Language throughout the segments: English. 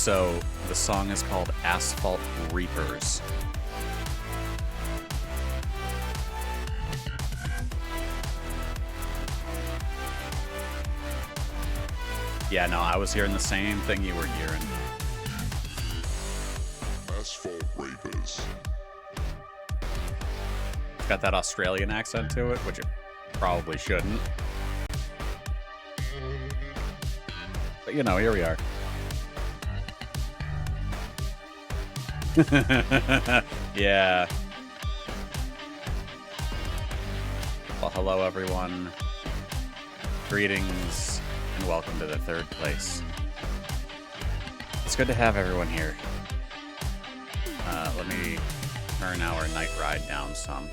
So the song is called Asphalt Reapers. Yeah, no, I was hearing the same thing you were hearing. Asphalt Reapers. It's got that Australian accent to it, which it probably shouldn't. But, you know, here we are. Yeah. Well, hello, everyone. Greetings, and welcome to the third place. It's good to have everyone here. Let me turn our night ride down some.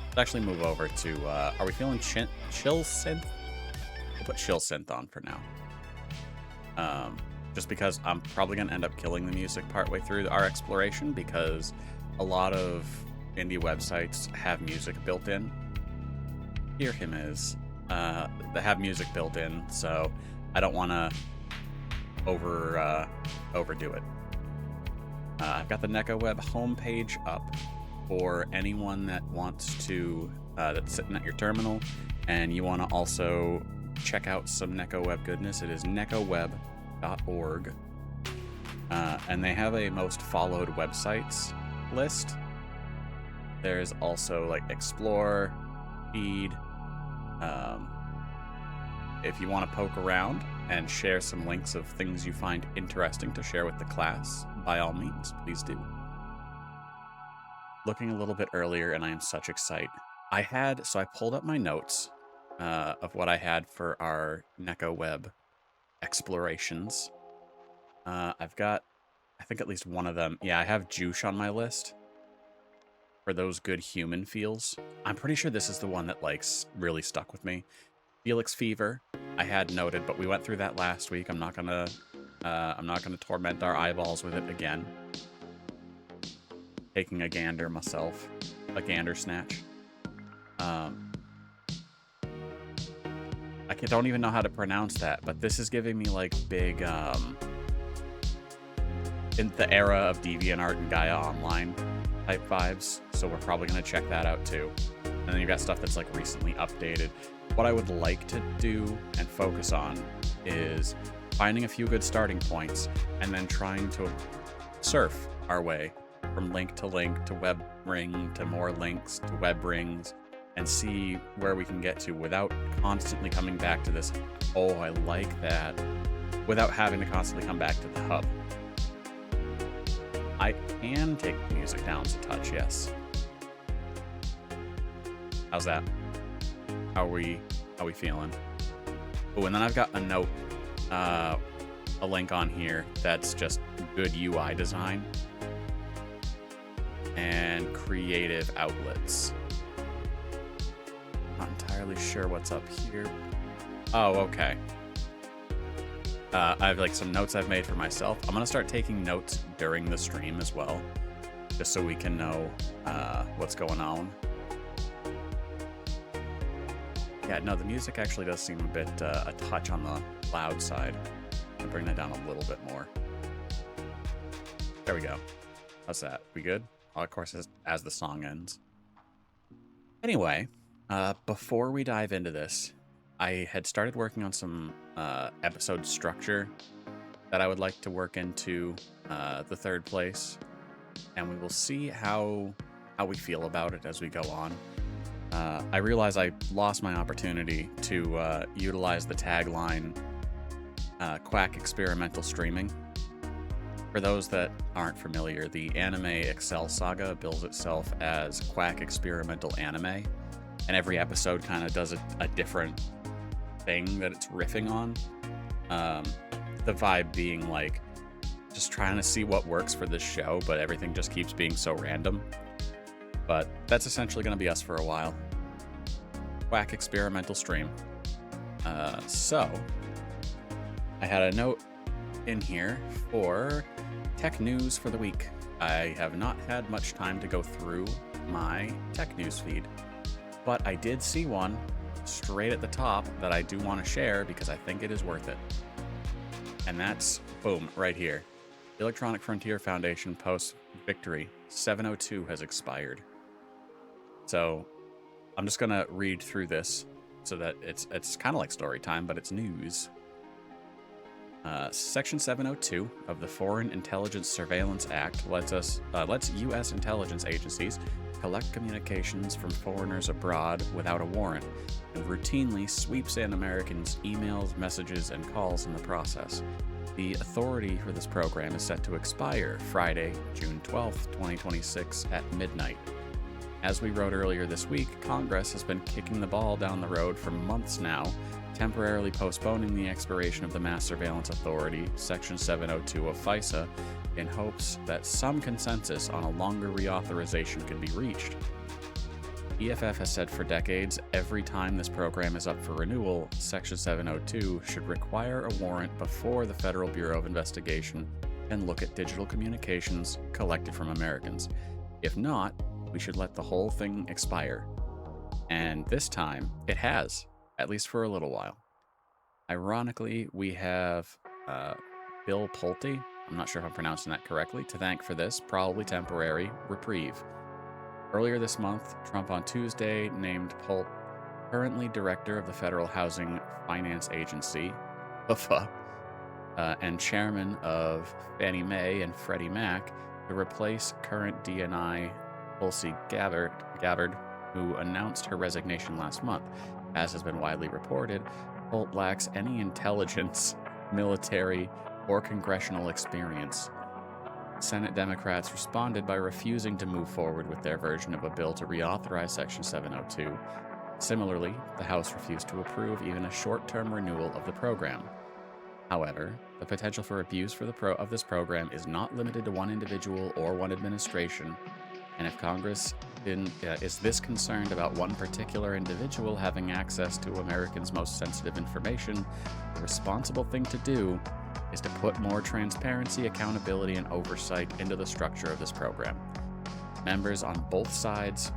Let's actually move over to, are we feeling chill synth? We'll put chill synth on for now. Just because I'm probably going to end up killing the music partway through our exploration, because a lot of indie websites have music built in. Here him is. They have music built in, so I don't want to overdo it. I've got the NekoWeb homepage up for anyone that wants to, that's sitting at your terminal, and you want to also check out some NekoWeb goodness. It is NekoWeb.org, and they have a most followed websites list. There's also like explore, feed. If you want to poke around and share some links of things you find interesting to share with the class, by all means, please do. Looking a little bit earlier, and I am such excited. So I pulled up my notes of what I had for our NekoWeb explorations. I've got, I think, at least one of them. Yeah, I have Juice on my list for those good human feels. I'm pretty sure this is the one that really stuck with me. Felix Fever, I had noted, but we went through that last week. I'm not gonna torment our eyeballs with it again. Taking a gander myself, a gander snatch. I don't even know how to pronounce that, but this is giving me like big, in the era of DeviantArt and Gaia Online type vibes. So we're probably gonna check that out too. And then you've got stuff that's like recently updated. What I would like to do and focus on is finding a few good starting points and then trying to surf our way from link to web ring to more links to web rings and see where we can get to without constantly coming back to this, oh, I like that, without having to constantly come back to the hub. I can take the music down a touch, yes. How's that? How are we feeling? Oh, and then I've got a note, a link on here that's just good UI design and creative outlets. Not entirely sure what's up here. Oh, okay. I have like some notes I've made for myself. I'm gonna start taking notes during the stream as well, just so we can know what's going on. Yeah, no, the music actually does seem a bit, a touch on the loud side. I'll bring that down a little bit more. There we go. How's that? We good? Oh, of course, as the song ends. Anyway, before we dive into this, I had started working on some episode structure that I would like to work into the third place, and we will see how we feel about it as we go on. I realize I lost my opportunity to utilize the tagline Quack Experimental Streaming. For those that aren't familiar, the anime Excel Saga bills itself as Quack Experimental Anime, and every episode kind of does a different thing that it's riffing on. The vibe being like just trying to see what works for this show, but everything just keeps being so random. But that's essentially going to be us for a while. Quack Experimental Stream. So, I had a note in here for tech news for the week. I have not had much time to go through my tech news feed, but I did see one straight at the top that I do want to share because I think it is worth it. And that's, boom, right here. Electronic Frontier Foundation posts victory. 702 has expired. So I'm just going to read through this so that it's kind of like story time, but it's news. Section 702 of the Foreign Intelligence Surveillance Act lets U.S. intelligence agencies collect communications from foreigners abroad without a warrant, and routinely sweeps in Americans' emails, messages, and calls in the process. The authority for this program is set to expire Friday, June 12th, 2026 at midnight. As we wrote earlier this week, Congress has been kicking the ball down the road for months now, temporarily postponing the expiration of the Mass Surveillance Authority, Section 702 of FISA, in hopes that some consensus on a longer reauthorization could be reached. EFF has said for decades, every time this program is up for renewal, Section 702 should require a warrant before the Federal Bureau of Investigation can look at digital communications collected from Americans. If not, we should let the whole thing expire. And this time, it has, at least for a little while. Ironically, we have Bill Pulte, I'm not sure if I'm pronouncing that correctly, to thank for this, probably temporary, reprieve. Earlier this month, Trump on Tuesday named Pulte currently director of the Federal Housing Finance Agency, FHFA, and chairman of Fannie Mae and Freddie Mac to replace current DNI Tulsi Gabbard, who announced her resignation last month. As has been widely reported, Pulte lacks any intelligence, military, or congressional experience. Senate Democrats responded by refusing to move forward with their version of a bill to reauthorize Section 702. Similarly, the House refused to approve even a short-term renewal of the program. However, the potential for abuse of this program is not limited to one individual or one administration, and if Congress is this concerned about one particular individual having access to Americans' most sensitive information, the responsible thing to do is to put more transparency, accountability, and oversight into the structure of this program. Members on both sides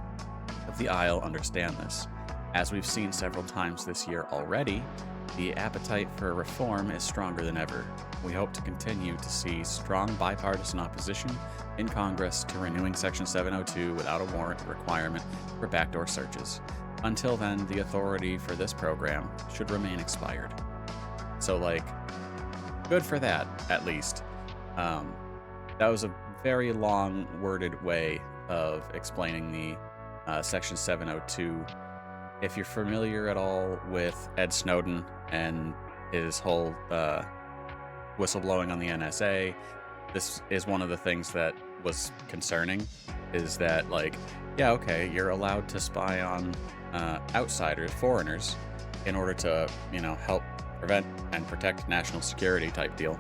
of the aisle understand this. As we've seen several times this year already, the appetite for reform is stronger than ever. We hope to continue to see strong bipartisan opposition in Congress to renewing Section 702 without a warrant requirement for backdoor searches. Until then, the authority for this program should remain expired. So, good for that, at least. That was a very long-worded way of explaining the Section 702. If you're familiar at all with Ed Snowden and his whole whistleblowing on the NSA, this is one of the things that was concerning, is that, yeah, okay, you're allowed to spy on outsiders, foreigners, in order to, help prevent and protect national security type deal.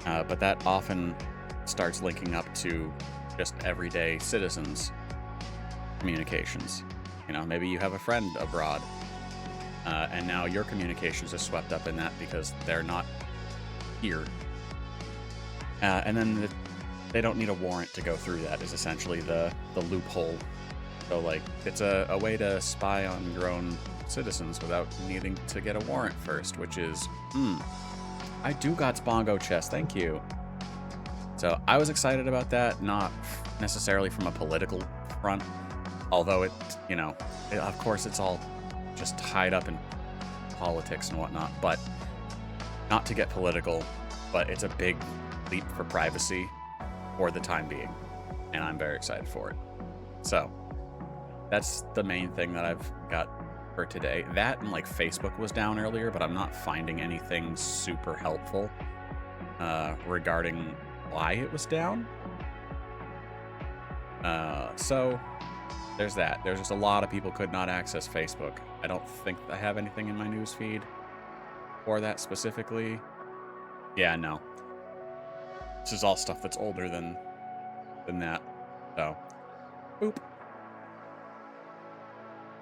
But that often starts linking up to just everyday citizens' communications. Maybe you have a friend abroad, and now your communications are swept up in that because they're not here. And then they don't need a warrant to go through that is essentially the loophole. So, it's a way to spy on your own citizens without needing to get a warrant first, which is, I do got Bongo chest, thank you. So I was excited about that, not necessarily from a political front, although of course it's all just tied up in politics and whatnot, but not to get political, but it's a big leap for privacy for the time being, and I'm very excited for it. So that's the main thing that I've got for today. That and Facebook was down earlier, but I'm not finding anything super helpful regarding why it was down. So there's that. There's just a lot of people could not access Facebook. I don't think I have anything in my news feed for that specifically. Yeah, no. This is all stuff that's older than that. So, boop.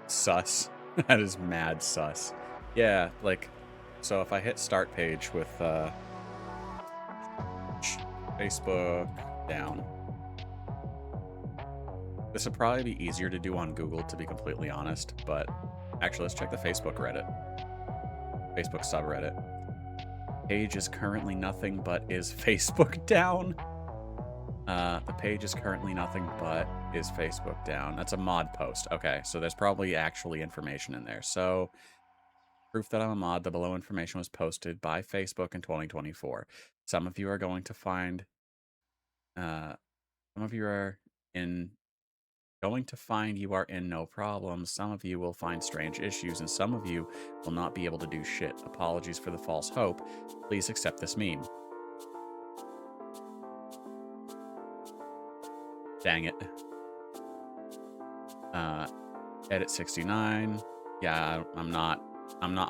Sus. That is mad sus. Yeah, so if I hit start page with Facebook down, this would probably be easier to do on Google, to be completely honest, but actually let's check the Facebook Reddit. Facebook subreddit. Page is currently nothing but is Facebook down? The page is currently nothing but is Facebook down. That's a mod post. Okay, so there's probably actually information in there. So, proof that I'm a mod, the below information was posted by Facebook in 2024. Some of you are going to find, some of you are in, going to find you are in no problems. Some of you will find strange issues, and some of you will not be able to do shit. Apologies for the false hope. Please accept this meme. Dang it. Edit 69. Yeah, I'm not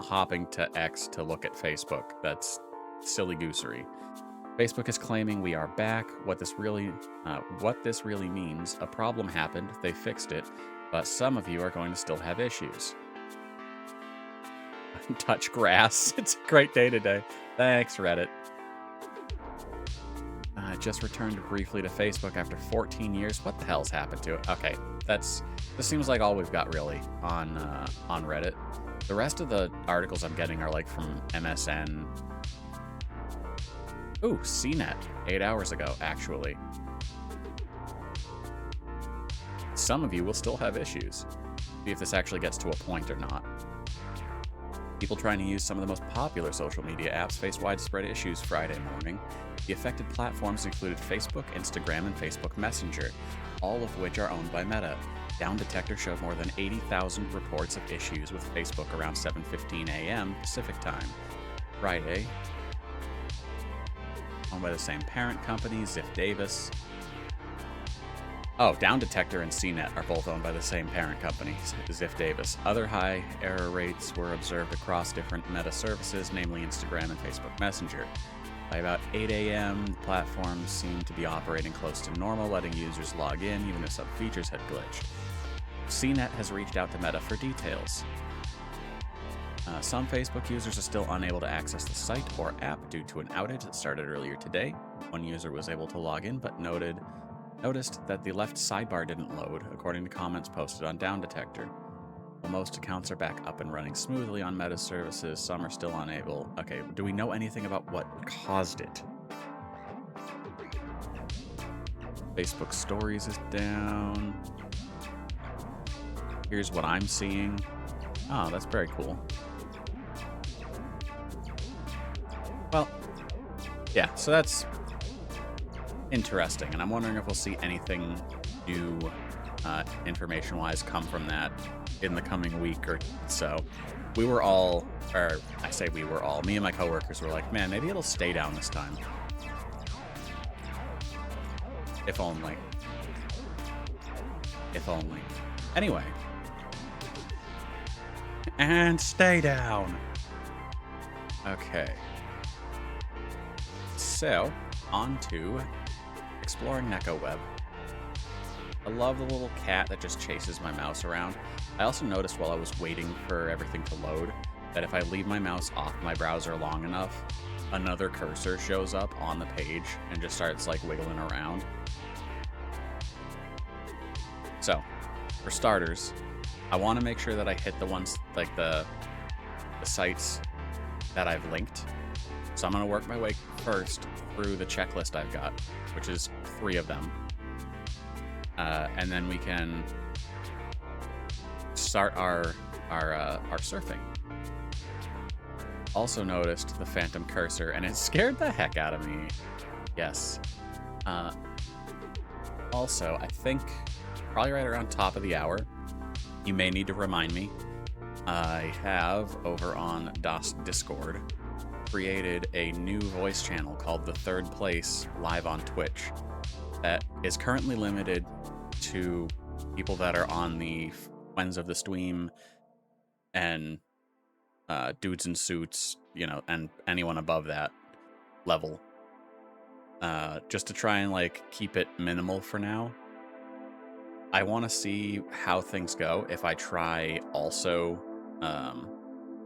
hopping to X to look at Facebook. That's silly goosery. Facebook is claiming we are back. What this really means, a problem happened, they fixed it, but some of you are going to still have issues. Touch grass. It's a great day today. Thanks, Reddit. Just returned briefly to Facebook after 14 years. What the hell's happened to it? Okay, this seems like all we've got really on Reddit. The rest of the articles I'm getting are like from MSN. Ooh, CNET, 8 hours ago, actually. Some of you will still have issues. See if this actually gets to a point or not. People trying to use some of the most popular social media apps face widespread issues Friday morning. The affected platforms included Facebook, Instagram, and Facebook Messenger, all of which are owned by Meta. Down Detector showed more than 80,000 reports of issues with Facebook around 7:15 a.m. Pacific time. Friday, owned by the same parent company, Ziff Davis. Oh, Down Detector and CNET are both owned by the same parent company, Ziff Davis. Other high error rates were observed across different Meta services, namely Instagram and Facebook Messenger. By about 8 a.m., the platforms seemed to be operating close to normal, letting users log in even if some features had glitched. CNET has reached out to Meta for details. Some Facebook users are still unable to access the site or app due to an outage that started earlier today. One user was able to log in, but noticed that the left sidebar didn't load, according to comments posted on Down Detector. While most accounts are back up and running smoothly on Meta services, some are still unable. Okay, do we know anything about what caused it? Facebook Stories is down. Here's what I'm seeing. Oh, that's very cool. Well, yeah, so that's interesting, and I'm wondering if we'll see anything new information-wise come from that in the coming week or so. We were all, or I say we were all, me and my coworkers were like, man, maybe it'll stay down this time. If only. If only. Anyway. And stay down. Okay. So, on to exploring NekoWeb. I love the little cat that just chases my mouse around. I also noticed while I was waiting for everything to load that if I leave my mouse off my browser long enough, another cursor shows up on the page and just starts like wiggling around. So, for starters, I want to make sure that I hit the ones, like the sites that I've linked. So I'm going to work my way first through the checklist I've got, which is 3 of them. And then we can start our surfing. Also noticed the phantom cursor, and it scared the heck out of me. Yes. Also, I think probably right around top of the hour, you may need to remind me. I have over on DOS Discord created a new voice channel called The Third Place live on Twitch that is currently limited to people that are on the Friends of the Stream and Dudes in Suits, you know, and anyone above that level. Just to try and like keep it minimal for now. I want to see how things go if I try also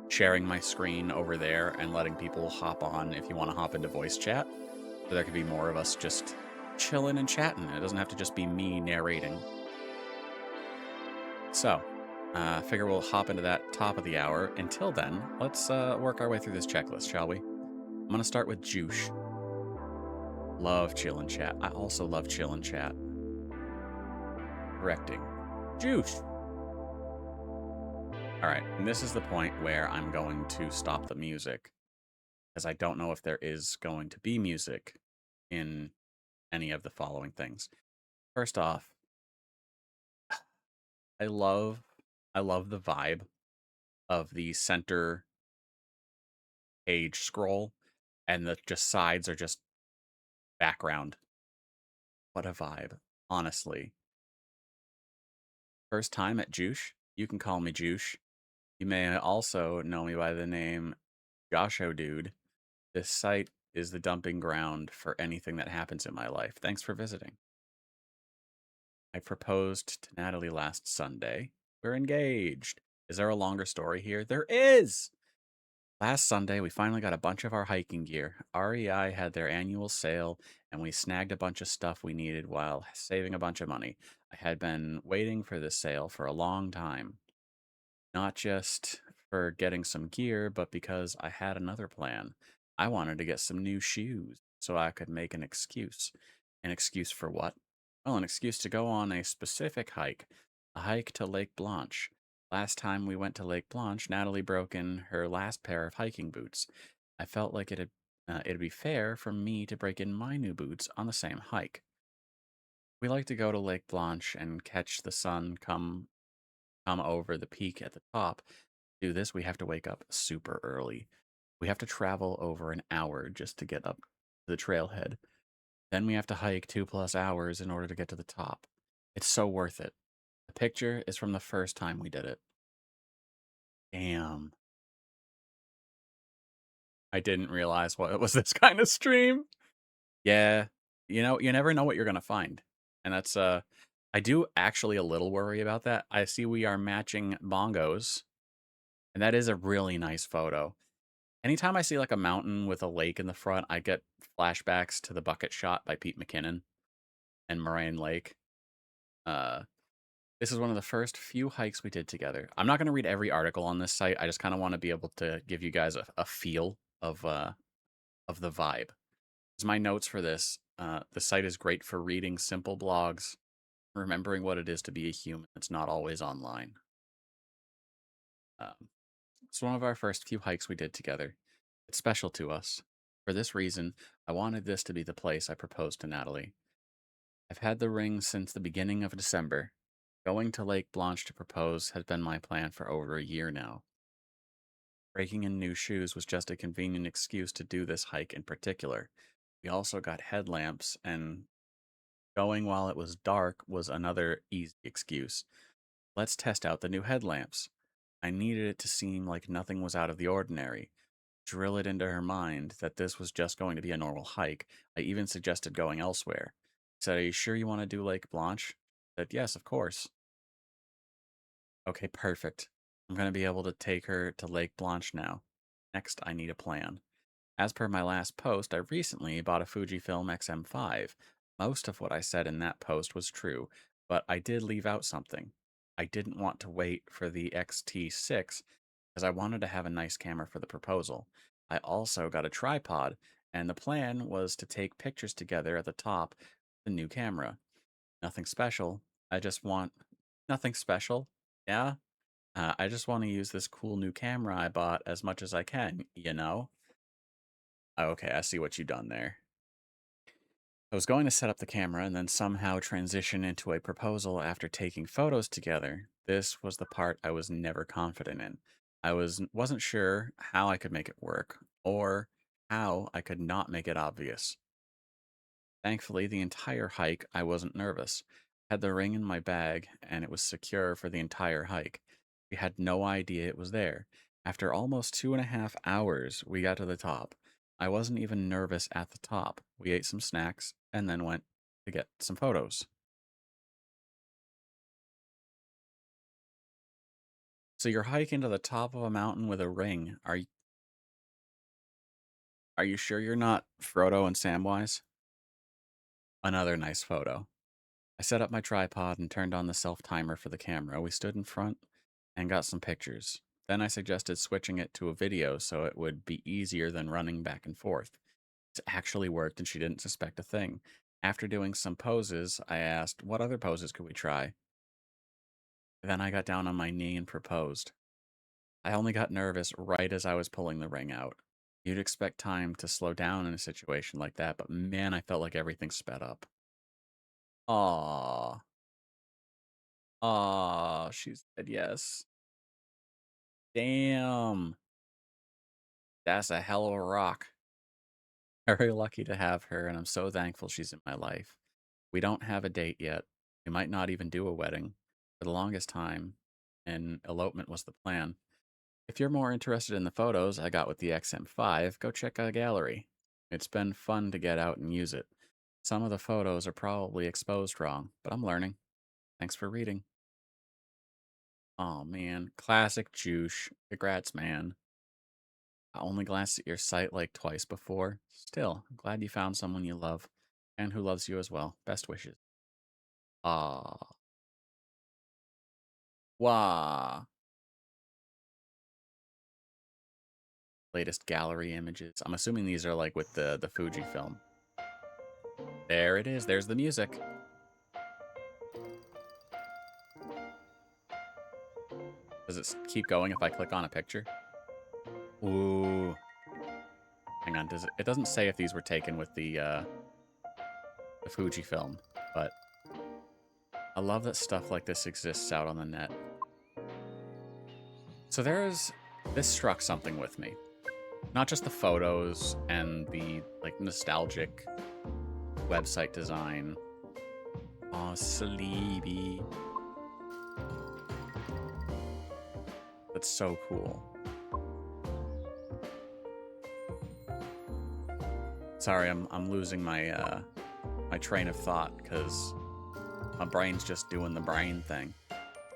sharing my screen over there and letting people hop on if you want to hop into voice chat. So there could be more of us just chilling and chatting. It doesn't have to just be me narrating. So, figure we'll hop into that top of the hour. Until then, let's work our way through this checklist, shall we? I'm gonna start with Juice. Love chill and chat. I also love chill and chat. Correcting. Juice. All right, and this is the point where I'm going to stop the music because I don't know if there is going to be music in any of the following things. First off, I love the vibe of the center page scroll and the just sides are just background. What a vibe, honestly. First time at Juice? You can call me Juice. You may also know me by the name Josho Dude. This site is the dumping ground for anything that happens in my life. Thanks for visiting. I proposed to Natalie last Sunday. We're engaged. Is there a longer story here? There is! Last Sunday, we finally got a bunch of our hiking gear. REI had their annual sale, and we snagged a bunch of stuff we needed while saving a bunch of money. I had been waiting for this sale for a long time. Not just for getting some gear, but because I had another plan. I wanted to get some new shoes so I could make an excuse. An excuse for what? Well, an excuse to go on a specific hike, a hike to Lake Blanche. Last time we went to Lake Blanche, Natalie broke in her last pair of hiking boots. I felt like it'd be fair for me to break in my new boots on the same hike. We like to go to Lake Blanche and catch the sun come over the peak at the top. To do this, we have to wake up super early. We have to travel over an hour just to get up to the trailhead. Then we have to hike 2+ hours in order to get to the top. It's so worth it. The picture is from the first time we did it. Damn. I didn't realize what it was this kind of stream. Yeah. You never know what you're going to find. And that's, I do actually a little worry about that. I see we are matching bongos. And that is a really nice photo. Anytime I see like a mountain with a lake in the front, I get flashbacks to the bucket shot by Pete McKinnon and Moraine Lake. Uh, this is one of the first few hikes we did together. I'm not going to read every article on this site. I just kind of want to be able to give you guys a feel of the vibe. As my notes for this, the site is great for reading simple blogs, remembering what it is to be a human that's not always online. It's one of our first few hikes we did together. It's special to us. For this reason, I wanted this to be the place I proposed to Natalie. I've had the ring since the beginning of December. Going to Lake Blanche to propose has been my plan for over a year now. Breaking in new shoes was just a convenient excuse to do this hike in particular. We also got headlamps, and going while it was dark was another easy excuse. Let's test out the new headlamps. I needed it to seem like nothing was out of the ordinary. Drill it into her mind that this was just going to be a normal hike. I even suggested going elsewhere. Said, "Are you sure you want to do Lake Blanche?" Said, "Yes, of course." Okay, perfect. I'm going to be able to take her to Lake Blanche now. Next, I need a plan. As per my last post, I recently bought a Fujifilm XM5. Most of what I said in that post was true, but I did leave out something. I didn't want to wait for the XT6 because I wanted to have a nice camera for the proposal. I also got a tripod, and the plan was to take pictures together at the top with the new camera. Nothing special. I just want nothing special. Yeah? I just want to use this cool new camera I bought as much as I can, you know? Oh, okay, I see what you've done there. I was going to set up the camera and then somehow transition into a proposal after taking photos together. This was the part I was never confident in. Wasn't sure how I could make it work or how I could not make it obvious. Thankfully, the entire hike I wasn't nervous. I had the ring in my bag and it was secure for the entire hike. We had no idea it was there. After almost 2.5 hours, we got to the top. I wasn't even nervous at the top. We ate some snacks and then went to get some photos. So you're hiking to the top of a mountain with a ring. Are you sure you're not Frodo and Samwise? Another nice photo. I set up my tripod and turned on the self timer for the camera. We stood in front and got some pictures. Then I suggested switching it to a video so it would be easier than running back and forth. It actually worked and she didn't suspect a thing. After doing some poses, I asked, what other poses could we try? Then I got down on my knee and proposed. I only got nervous right as I was pulling the ring out. You'd expect time to slow down in a situation like that, but man, I felt like everything sped up. Aww. Aww, she said yes. Damn. That's a hell of a rock. Very lucky to have her, and I'm so thankful she's in my life. We don't have a date yet. We might not even do a wedding for the longest time, and elopement was the plan. If you're more interested in the photos I got with the XM5, go check a gallery. It's been fun to get out and use it. Some of the photos are probably exposed wrong, but I'm learning. Thanks for reading. Oh man, classic Juice. Congrats, man. I only glanced at your site like twice before. Still, I'm glad you found someone you love and who loves you as well. Best wishes. Ah. Wah. Latest gallery images. I'm assuming these are like with the Fujifilm. There it is. There's the music. Does it keep going if I click on a picture? Ooh. Hang on. It doesn't say if these were taken with the Fujifilm, but I love that stuff like this exists out on the net. So this struck something with me. Not just the photos and the like nostalgic website design. Oh, sleepy. That's so cool. Sorry, I'm losing my my train of thought because my brain's just doing the brain thing.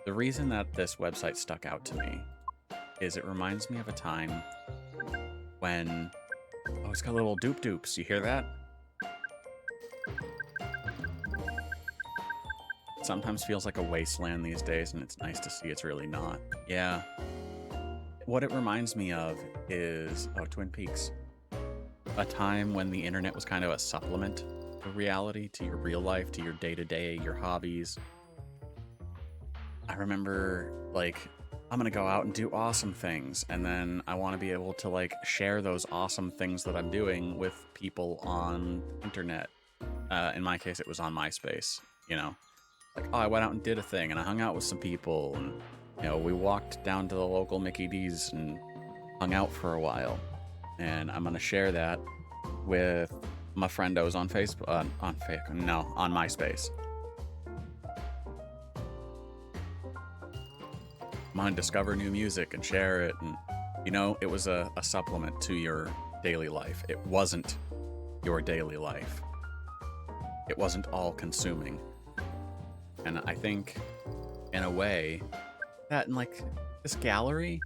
The reason that this website stuck out to me is it reminds me of a time when it's got little doop doops. You hear that? It sometimes feels like a wasteland these days, and it's nice to see it's really not. Yeah. What it reminds me of is Twin Peaks. A time when the internet was kind of a supplement to reality, to your real life, to your day-to-day, your hobbies. I remember, like, I'm gonna go out and do awesome things, and then I want to be able to, like, share those awesome things that I'm doing with people on internet. In my case, it was on MySpace, you know? Like, I went out and did a thing, and I hung out with some people, and, we walked down to the local Mickey D's and hung out for a while. And I'm gonna share that with my friendos on Facebook, on MySpace. I'm gonna discover new music and share it, and it was a supplement to your daily life. It wasn't your daily life. It wasn't all consuming. And I think, in a way, that in like this gallery,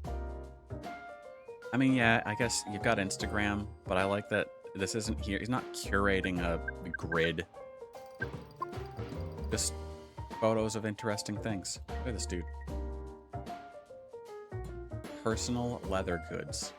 I mean, yeah, I guess you've got Instagram, but I like that this isn't here. He's not curating a grid. Just photos of interesting things. Look at this dude. Personal leather goods.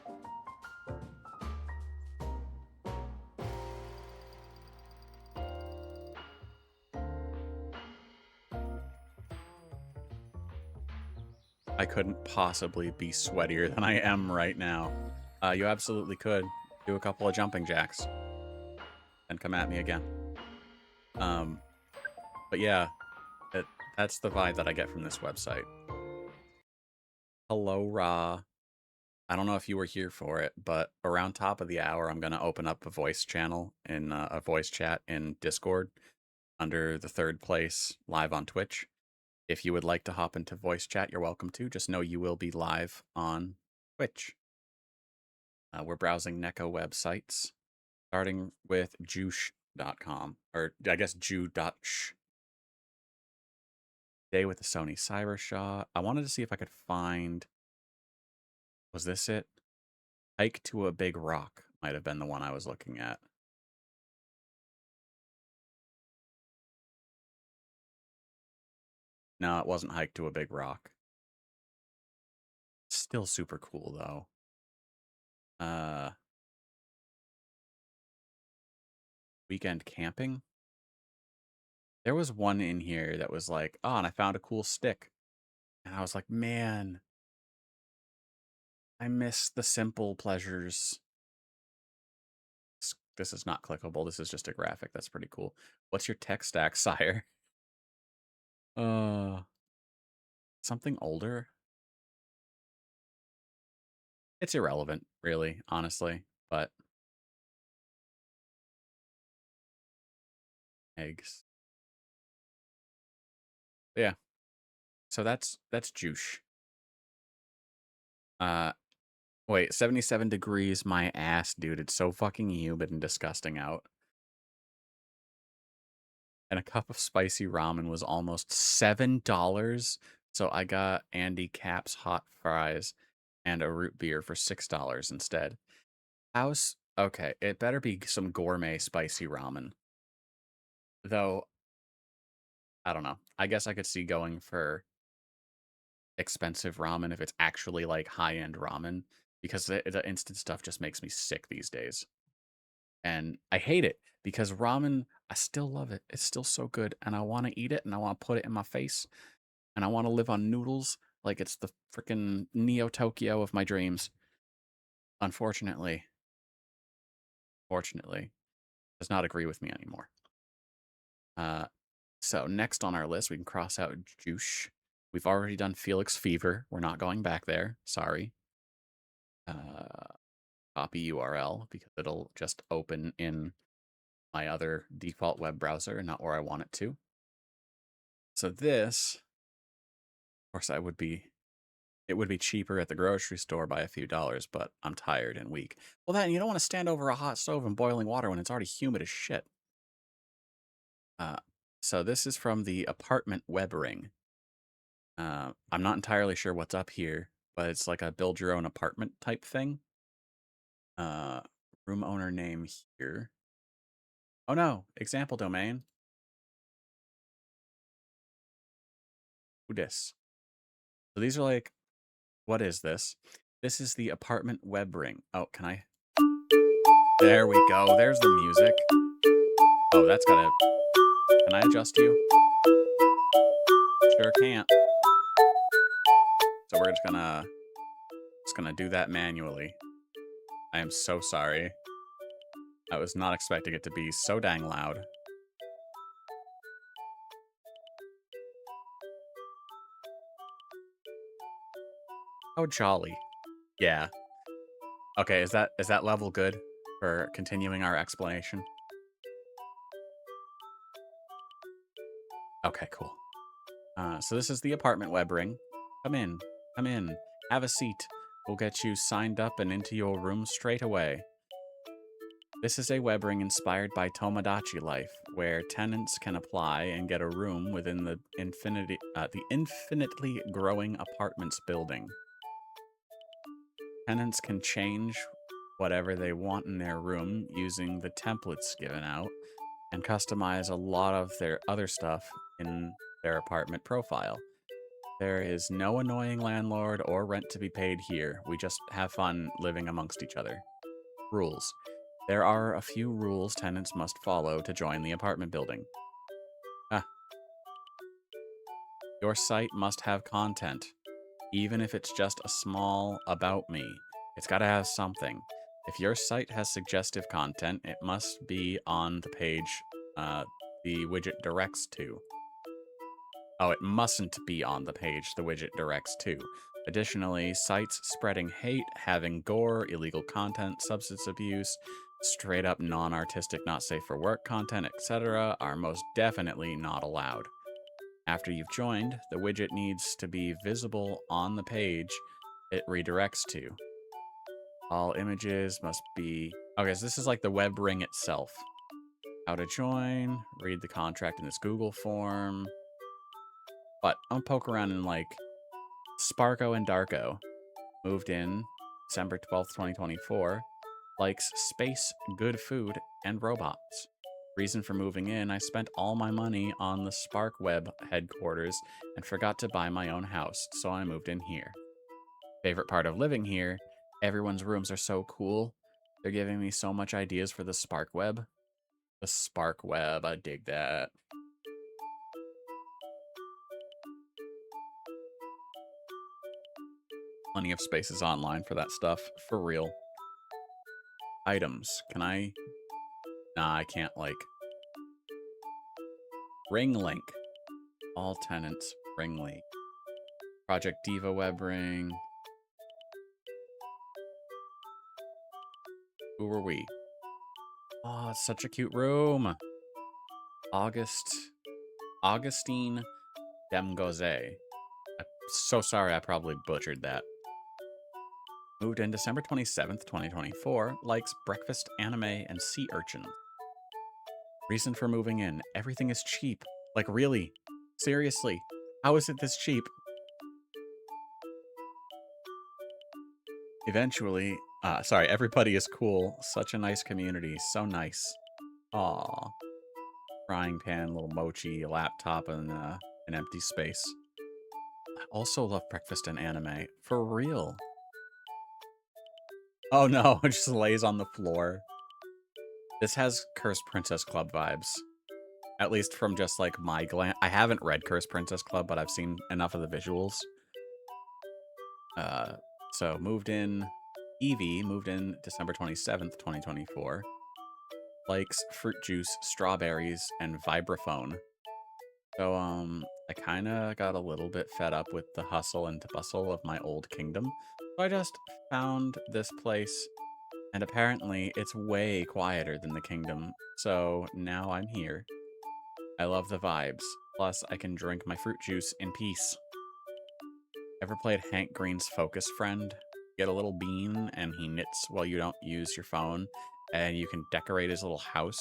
I couldn't possibly be sweatier than I am right now. You absolutely could. Do a couple of jumping jacks. And come at me again. But yeah, that's the vibe that I get from this website. Hello, Ra. I don't know if you were here for it, but around top of the hour, I'm going to open up a voice channel in a voice chat in Discord under the third place live on Twitch. If you would like to hop into voice chat, you're welcome to. Just know you will be live on Twitch. We're browsing NekoWeb sites, starting with juice.com, or I guess Jew.sh. Day with the Sony Cybershot. I wanted to see if I could find... Was this it? Hike to a Big Rock might have been the one I was looking at. No, it wasn't Hike to a Big Rock. Still super cool, though. Weekend camping. There was one in here that was like, oh, and I found a cool stick. And I was like, man, I miss the simple pleasures. This is not clickable. This is just a graphic. That's pretty cool. What's your tech stack, sire? Uh, something older? It's irrelevant, really, honestly. But eggs. Yeah. So that's juice. Uh, wait, 77 degrees, my ass, dude. It's so fucking humid and disgusting out. And a cup of spicy ramen was almost $7. So I got Andy Cap's hot fries and a root beer for $6 instead. How's okay? It better be some gourmet spicy ramen. Though I don't know. I guess I could see going for expensive ramen if it's actually like high end ramen because the instant stuff just makes me sick these days. And I hate it because ramen, I still love it. It's still so good. And I want to eat it and I want to put it in my face. And I want to live on noodles like it's the freaking Neo Tokyo of my dreams. Unfortunately, fortunately, does not agree with me anymore. So next on our list, we can cross out Juice. We've already done Felix Fever. We're not going back there. Sorry. Copy URL because it'll just open in my other default web browser and not where I want it to. So this, of course, it would be cheaper at the grocery store by a few dollars, but I'm tired and weak. Well, then you don't want to stand over a hot stove in boiling water when it's already humid as shit. So this is from the apartment web ring. I'm not entirely sure what's up here, but it's like a build your own apartment type thing. Room owner name here. Oh no, example domain. Who dis? So these are like, what is this? This is the apartment web ring. Oh, can I? There we go. There's the music. Oh, that's gotta. Can I adjust you? Sure can't. So we're just gonna do that manually. I am so sorry. I was not expecting it to be so dang loud. Oh, jolly. Yeah. Okay, is that level good for continuing our explanation? Okay, cool. So this is the apartment web ring. Come in. Come in. Have a seat. We'll get you signed up and into your room straight away. This is a web ring inspired by Tomodachi Life, where tenants can apply and get a room within the infinitely growing apartments building. Tenants can change whatever they want in their room using the templates given out and customize a lot of their other stuff in their apartment profile. There is no annoying landlord or rent to be paid here. We just have fun living amongst each other. Rules. There are a few rules tenants must follow to join the apartment building. Your site must have content, even if it's just a small about me. It's got to have something. If your site has suggestive content, it must be on the page the widget directs to. Oh, it mustn't be on the page the widget directs to. Additionally, sites spreading hate, having gore, illegal content, substance abuse, straight up non-artistic, not safe for work content, etc. are most definitely not allowed. After you've joined, the widget needs to be visible on the page it redirects to. All images must be... Okay, so this is like the web ring itself. How to join, read the contract in this Google form. But I'll poke around in like Sparko and Darko. Moved in December 12th, 2024. Likes space, good food, and robots. Reason for moving in, I spent all my money on the Spark Web headquarters and forgot to buy my own house, so I moved in here. Favorite part of living here, everyone's rooms are so cool. They're giving me so much ideas for the Spark Web. The Spark Web, I dig that. Plenty of spaces online for that stuff, for real. Items, can I? Nah, I can't, like. Ring link. All tenants, ring link. Project Diva web ring. Who were we? Oh, it's such a cute room. Augustine Demgoze. I'm so sorry, I probably butchered that. Moved in December 27th, 2024. Likes breakfast, anime, and sea urchins. Reason for moving in. Everything is cheap. Like, really? Seriously? How is it this cheap? Eventually, sorry, everybody is cool. Such a nice community. So nice. Aw. Frying pan, little mochi, a laptop, and an empty space. I also love breakfast and anime. For real. Oh no, it just lays on the floor. This has Cursed Princess Club vibes. At least from just like my glance. I haven't read Cursed Princess Club, but I've seen enough of the visuals. So moved in. Evie moved in December 27th, 2024. Likes fruit juice, strawberries, and vibraphone. So, I kind of got a little bit fed up with the hustle and bustle of my old kingdom. So I just found this place, and apparently it's way quieter than the kingdom. So now I'm here. I love the vibes. Plus, I can drink my fruit juice in peace. Ever played Hank Green's Focus Friend? Get a little bean, and he knits while you don't use your phone, and you can decorate his little house,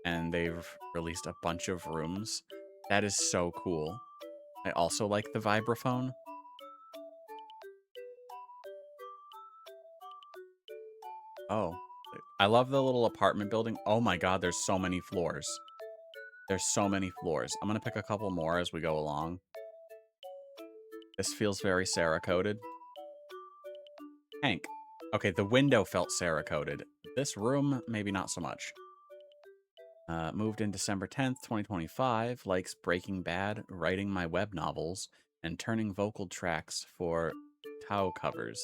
and they've released a bunch of rooms. That is so cool. I also like the vibraphone. Oh, I love the little apartment building. Oh my god, there's so many floors. There's so many floors. I'm gonna pick a couple more as we go along. This feels very Sarah-coded. Hank. Okay, the window felt Sarah-coded. This room, maybe not so much. Moved in December 10th, 2025. Likes Breaking Bad, writing my web novels, and turning vocal tracks for Tao covers.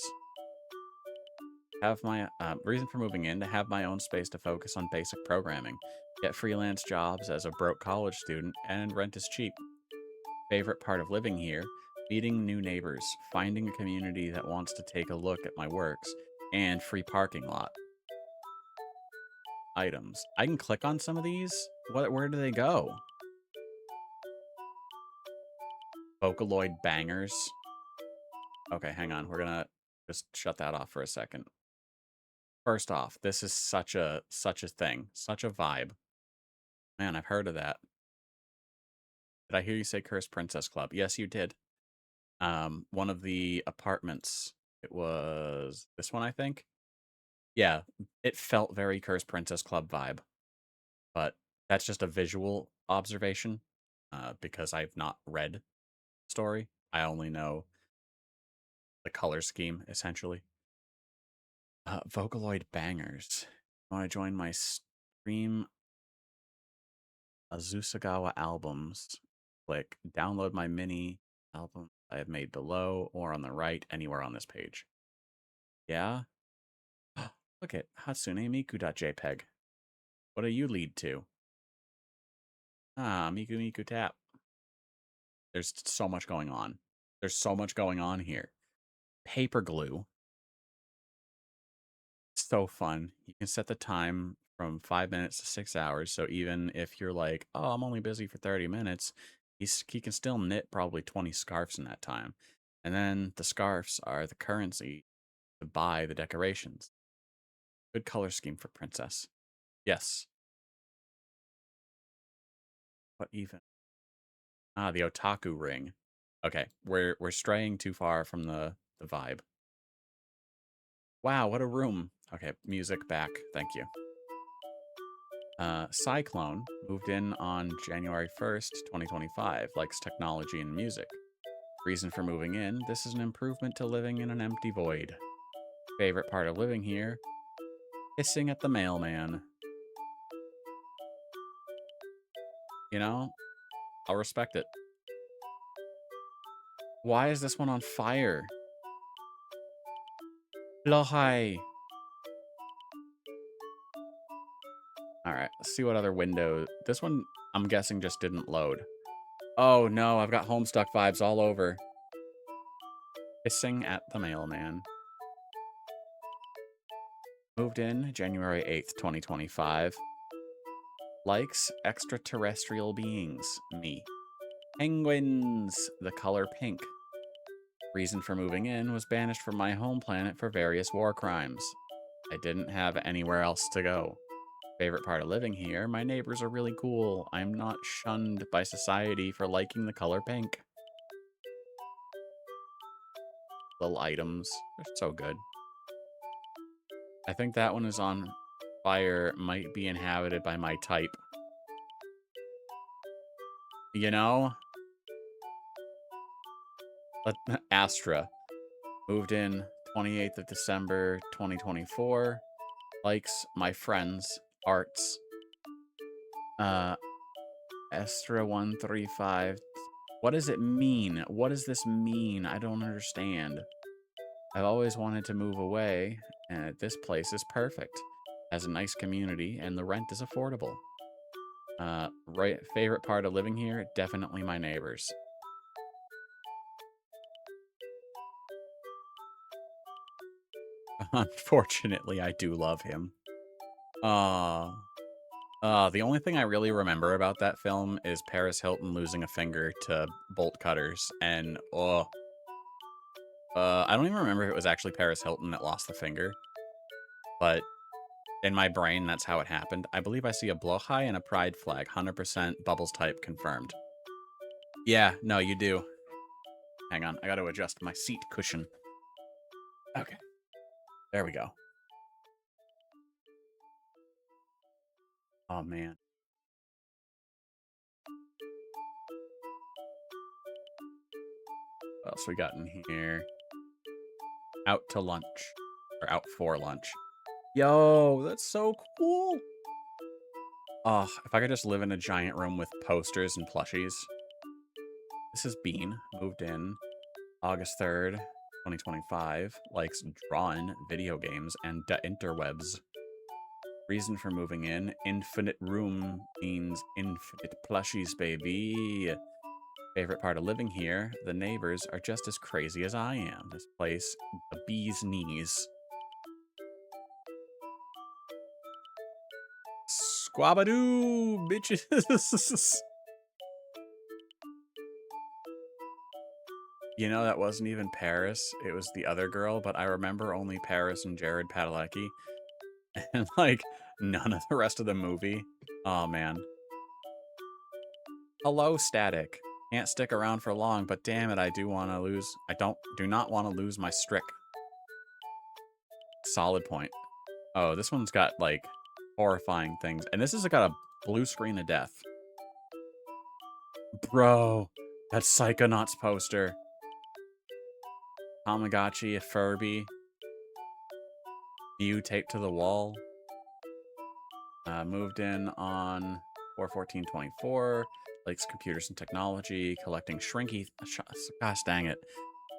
Have my reason for moving in to have my own space to focus on basic programming, get freelance jobs as a broke college student, and rent is cheap. Favorite part of living here, meeting new neighbors, finding a community that wants to take a look at my works, and free parking lot. Items. I can click on some of these. Where do they go? Vocaloid bangers. Okay, hang on. We're gonna just shut that off for a second. First off, this is such a thing, such a vibe. Man, I've heard of that. Did I hear you say Cursed Princess Club? Yes, you did. One of the apartments. It was this one, I think. Yeah, it felt very Cursed Princess Club vibe, but that's just a visual observation because I've not read the story. I only know the color scheme, essentially. Vocaloid bangers. Want to join my stream Azusagawa albums? Click download my mini album I have made below or on the right, anywhere on this page. Yeah? Look at Hatsune Miku.jpg. What do you lead to? Ah, Miku Miku Tap. There's so much going on. There's so much going on here. Paper glue. So fun. You can set the time from 5 minutes to 6 hours. So even if you're like, oh, I'm only busy for 30 minutes, he can still knit probably 20 scarves in that time. And then the scarves are the currency to buy the decorations. Good color scheme for Princess. Yes. What even? Ah, the otaku ring. Okay, we're straying too far from the vibe. Wow, what a room. Okay, music back. Thank you. Cyclone moved in on January 1st, 2025. Likes technology and music. Reason for moving in, this is an improvement to living in an empty void. Favorite part of living here, hissing at the mailman. You know, I'll respect it. Why is this one on fire? Lohai. All right, let's see what other window. This one, I'm guessing, just didn't load. Oh no, I've got Homestuck vibes all over. Hissing at the mailman. Moved in January 8th, 2025. Likes extraterrestrial beings. Me. Penguins. The color pink. Reason for moving in was banished from my home planet for various war crimes. I didn't have anywhere else to go. Favorite part of living here, my neighbors are really cool. I'm not shunned by society for liking the color pink. Little items. They're so good. I think that one is on fire. Might be inhabited by my type. You know? Astra. Moved in 28th of December, 2024. Likes my friends. Arts. Astra135. What does it mean? What does this mean? I don't understand. I've always wanted to move away, and this place is perfect. Has a nice community, and the rent is affordable. Right, favorite part of living here? Definitely my neighbors. Unfortunately, I do love him. The only thing I really remember about that film is Paris Hilton losing a finger to bolt cutters, and I don't even remember if it was actually Paris Hilton that lost the finger, but in my brain, that's how it happened. I believe I see a blowhigh and a pride flag. 100% Bubbles type confirmed. Yeah, no, you do. Hang on, I gotta adjust my seat cushion. Okay. There we go. Oh, man. What else we got in here? Out to lunch. Or out for lunch. Yo, that's so cool. Oh, if I could just live in a giant room with posters and plushies. This is Bean. Moved in August 3rd, 2025. Likes drawing, video games, and the interwebs. Reason for moving in, infinite room means infinite plushies, baby. Favorite part of living here, the neighbors are just as crazy as I am. This place, the bee's knees. Squabadoo, bitches. You know, that wasn't even Paris. It was the other girl, but I remember only Paris and Jared Padalecki. And, like, none of the rest of the movie. Oh, man. Hello, Static. Can't stick around for long, but damn it, I do want to lose. Do not want to lose my Strick. Solid point. Oh, this one's got, like, horrifying things. And this has got a blue screen of death. Bro, that Psychonauts poster. Tamagotchi, a Furby. Mew taped to the wall. Moved in on 4/14/24. Likes computers and technology. Collecting shrinky... Gosh dang it.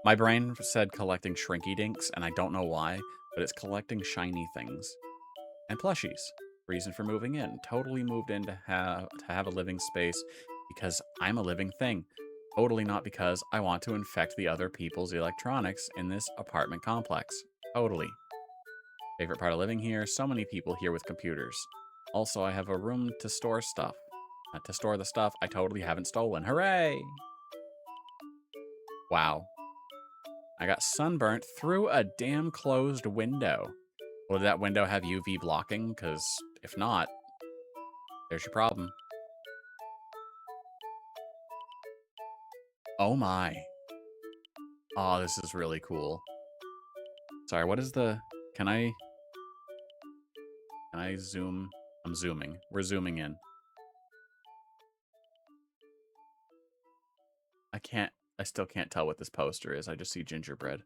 My brain said collecting shrinky dinks, and I don't know why, but it's collecting shiny things. And plushies. Reason for moving in. Totally moved in to have a living space because I'm a living thing. Totally not because I want to infect the other people's electronics in this apartment complex. Totally. Favorite part of living here? So many people here with computers. Also, I have a room to store stuff. To store the stuff I totally haven't stolen. Hooray! Wow. I got sunburnt through a damn closed window. Will that window have UV blocking? Because if not, there's your problem. Oh my. Oh, this is really cool. Sorry, what is the... Can I zoom? I'm zooming. We're zooming in. I can't... I still can't tell what this poster is. I just see gingerbread.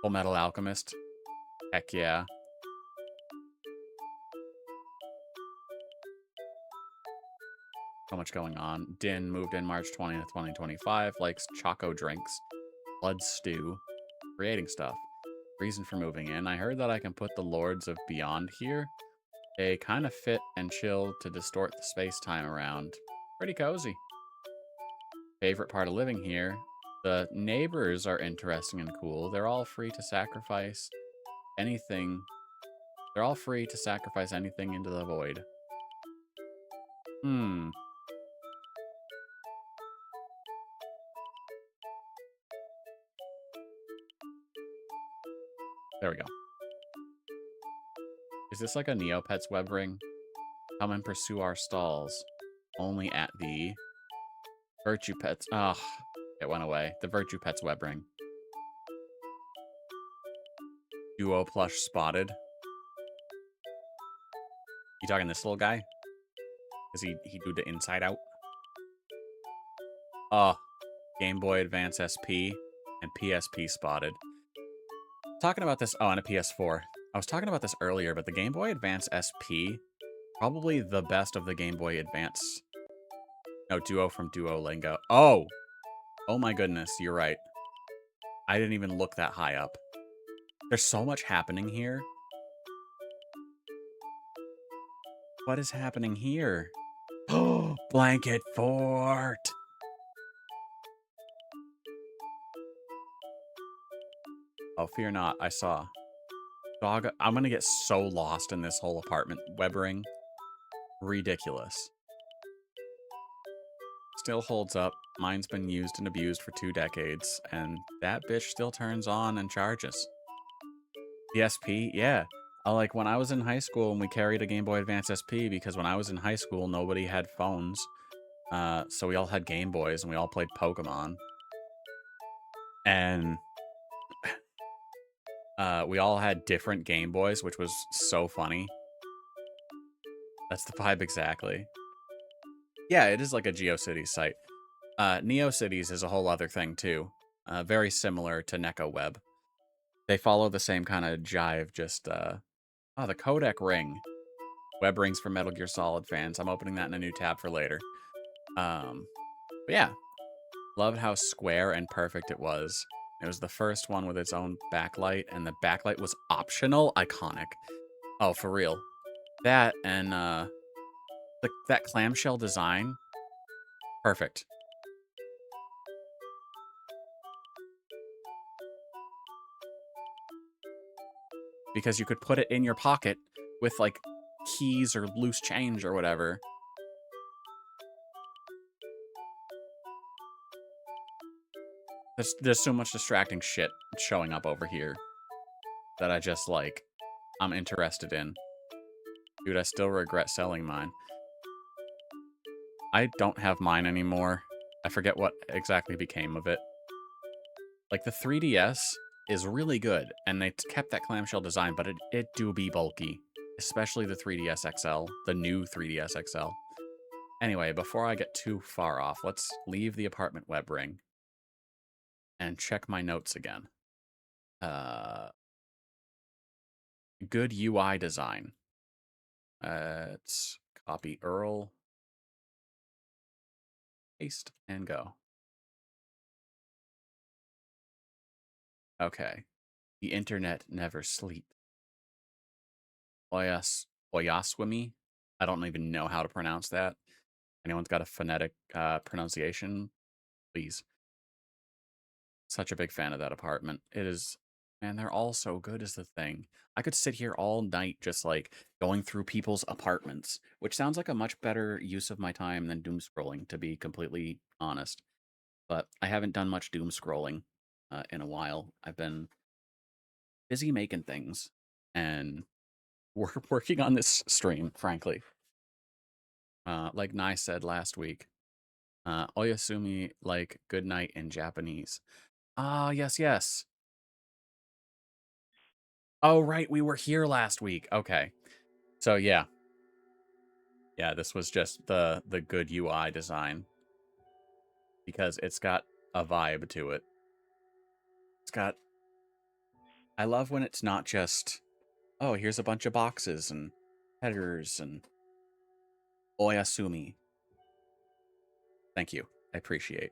Full Metal Alchemist. Heck yeah. So much going on. Din moved in March 20th, 2025. Likes Choco drinks. Blood stew. Creating stuff. Reason for moving in. I heard that I can put the Lords of Beyond here. They kind of fit and chill to distort the space-time around. Pretty cozy. Favorite part of living here? The neighbors are interesting and cool. They're all free to sacrifice anything. They're all free to sacrifice anything into the void. Hmm. There we go. Is this like a Neopets web ring? Come and pursue our stalls. Only at the Virtue Pets. Ugh. It went away. The Virtue Pets web ring. Duo plush spotted. You talking this little guy? Does he do the inside out? Oh, Game Boy Advance SP and PSP spotted. Talking about this, oh, and a PS4. I was talking about this earlier, but the Game Boy Advance SP, probably the best of the Game Boy Advance. No, Duo from Duolingo. Oh! Oh my goodness, you're right. I didn't even look that high up. There's so much happening here. What is happening here? Oh, Blanket Fort! Oh, fear not, I saw. Dog, I'm gonna get so lost in this whole apartment web ring. Ridiculous. Still holds up. Mine's been used and abused for 2 decades, and that bitch still turns on and charges. PSP, yeah. Like when I was in high school and we carried a Game Boy Advance SP, because when I was in high school, nobody had phones. So we all had Game Boys and we all played Pokemon. And we all had different Game Boys, which was so funny. That's the vibe exactly. Yeah, it is like a GeoCities site. NeoCities is a whole other thing too. Very similar to NekoWeb. They follow the same kind of jive, just, oh, the codec ring. Web rings for Metal Gear Solid fans. I'm opening that in a new tab for later. But yeah, loved how square and perfect it was. It was the first one with its own backlight, and the backlight was optional. Iconic. Oh, for real. That and that clamshell design, perfect. Because you could put it in your pocket with like keys or loose change or whatever. There's so much distracting shit showing up over here that I just like, I'm interested in. Dude, I still regret selling mine. I don't have mine anymore. I forget what exactly became of it. Like, the 3DS is really good, and they kept that clamshell design, but it do be bulky. Especially the 3DS XL, the new 3DS XL. Anyway, before I get too far off, let's leave the apartment web ring and check my notes again. Good UI design. Let's copy Earl, paste, and go. Okay. The internet never sleeps. Oyaswimi? I don't even know how to pronounce that. Anyone's got a phonetic pronunciation? Please. Such a big fan of that apartment. It is, man, they're all so good is the thing. I could sit here all night just like going through people's apartments, which sounds like a much better use of my time than doom scrolling, to be completely honest. But I haven't done much doom scrolling in a while. I've been busy making things and working on this stream, frankly. Like Nai said last week, Oyasumi, like good night in Japanese. Ah, yes, yes. Oh, right, we were here last week. Okay. So, yeah. Yeah, this was just the good UI design. because it's got a vibe to it. It's got. I love when it's not just, oh, here's a bunch of boxes and headers and oyasumi. Thank you. I appreciate.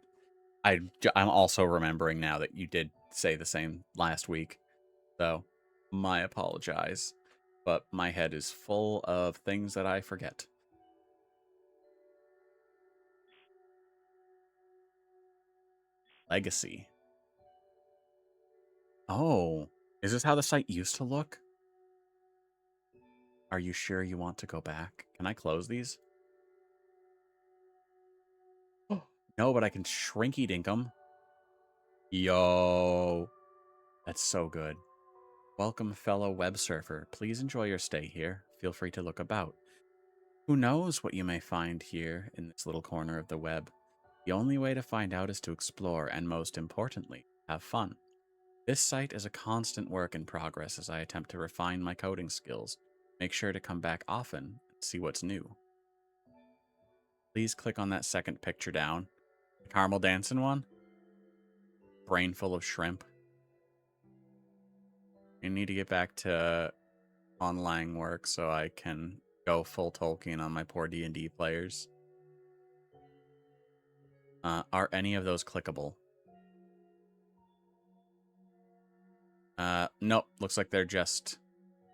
I'm also remembering now that you did say the same last week. So, my apologize. But my head is full of things that I forget. Legacy. Oh, is this how the site used to look? Are you sure you want to go back? Can I close these? No, but I can shrinky dink them. Yo. That's so good. Welcome, fellow web surfer. Please enjoy your stay here. Feel free to look about. Who knows what you may find here in this little corner of the web? The only way to find out is to explore and, most importantly, have fun. This site is a constant work in progress as I attempt to refine my coding skills. Make sure to come back often and see what's new. Please click on that second picture down. The caramel dancing one. Brain full of shrimp. I need to get back to online work so I can go full Tolkien on my poor D&D players. Are any of those clickable? Nope. Looks like they're just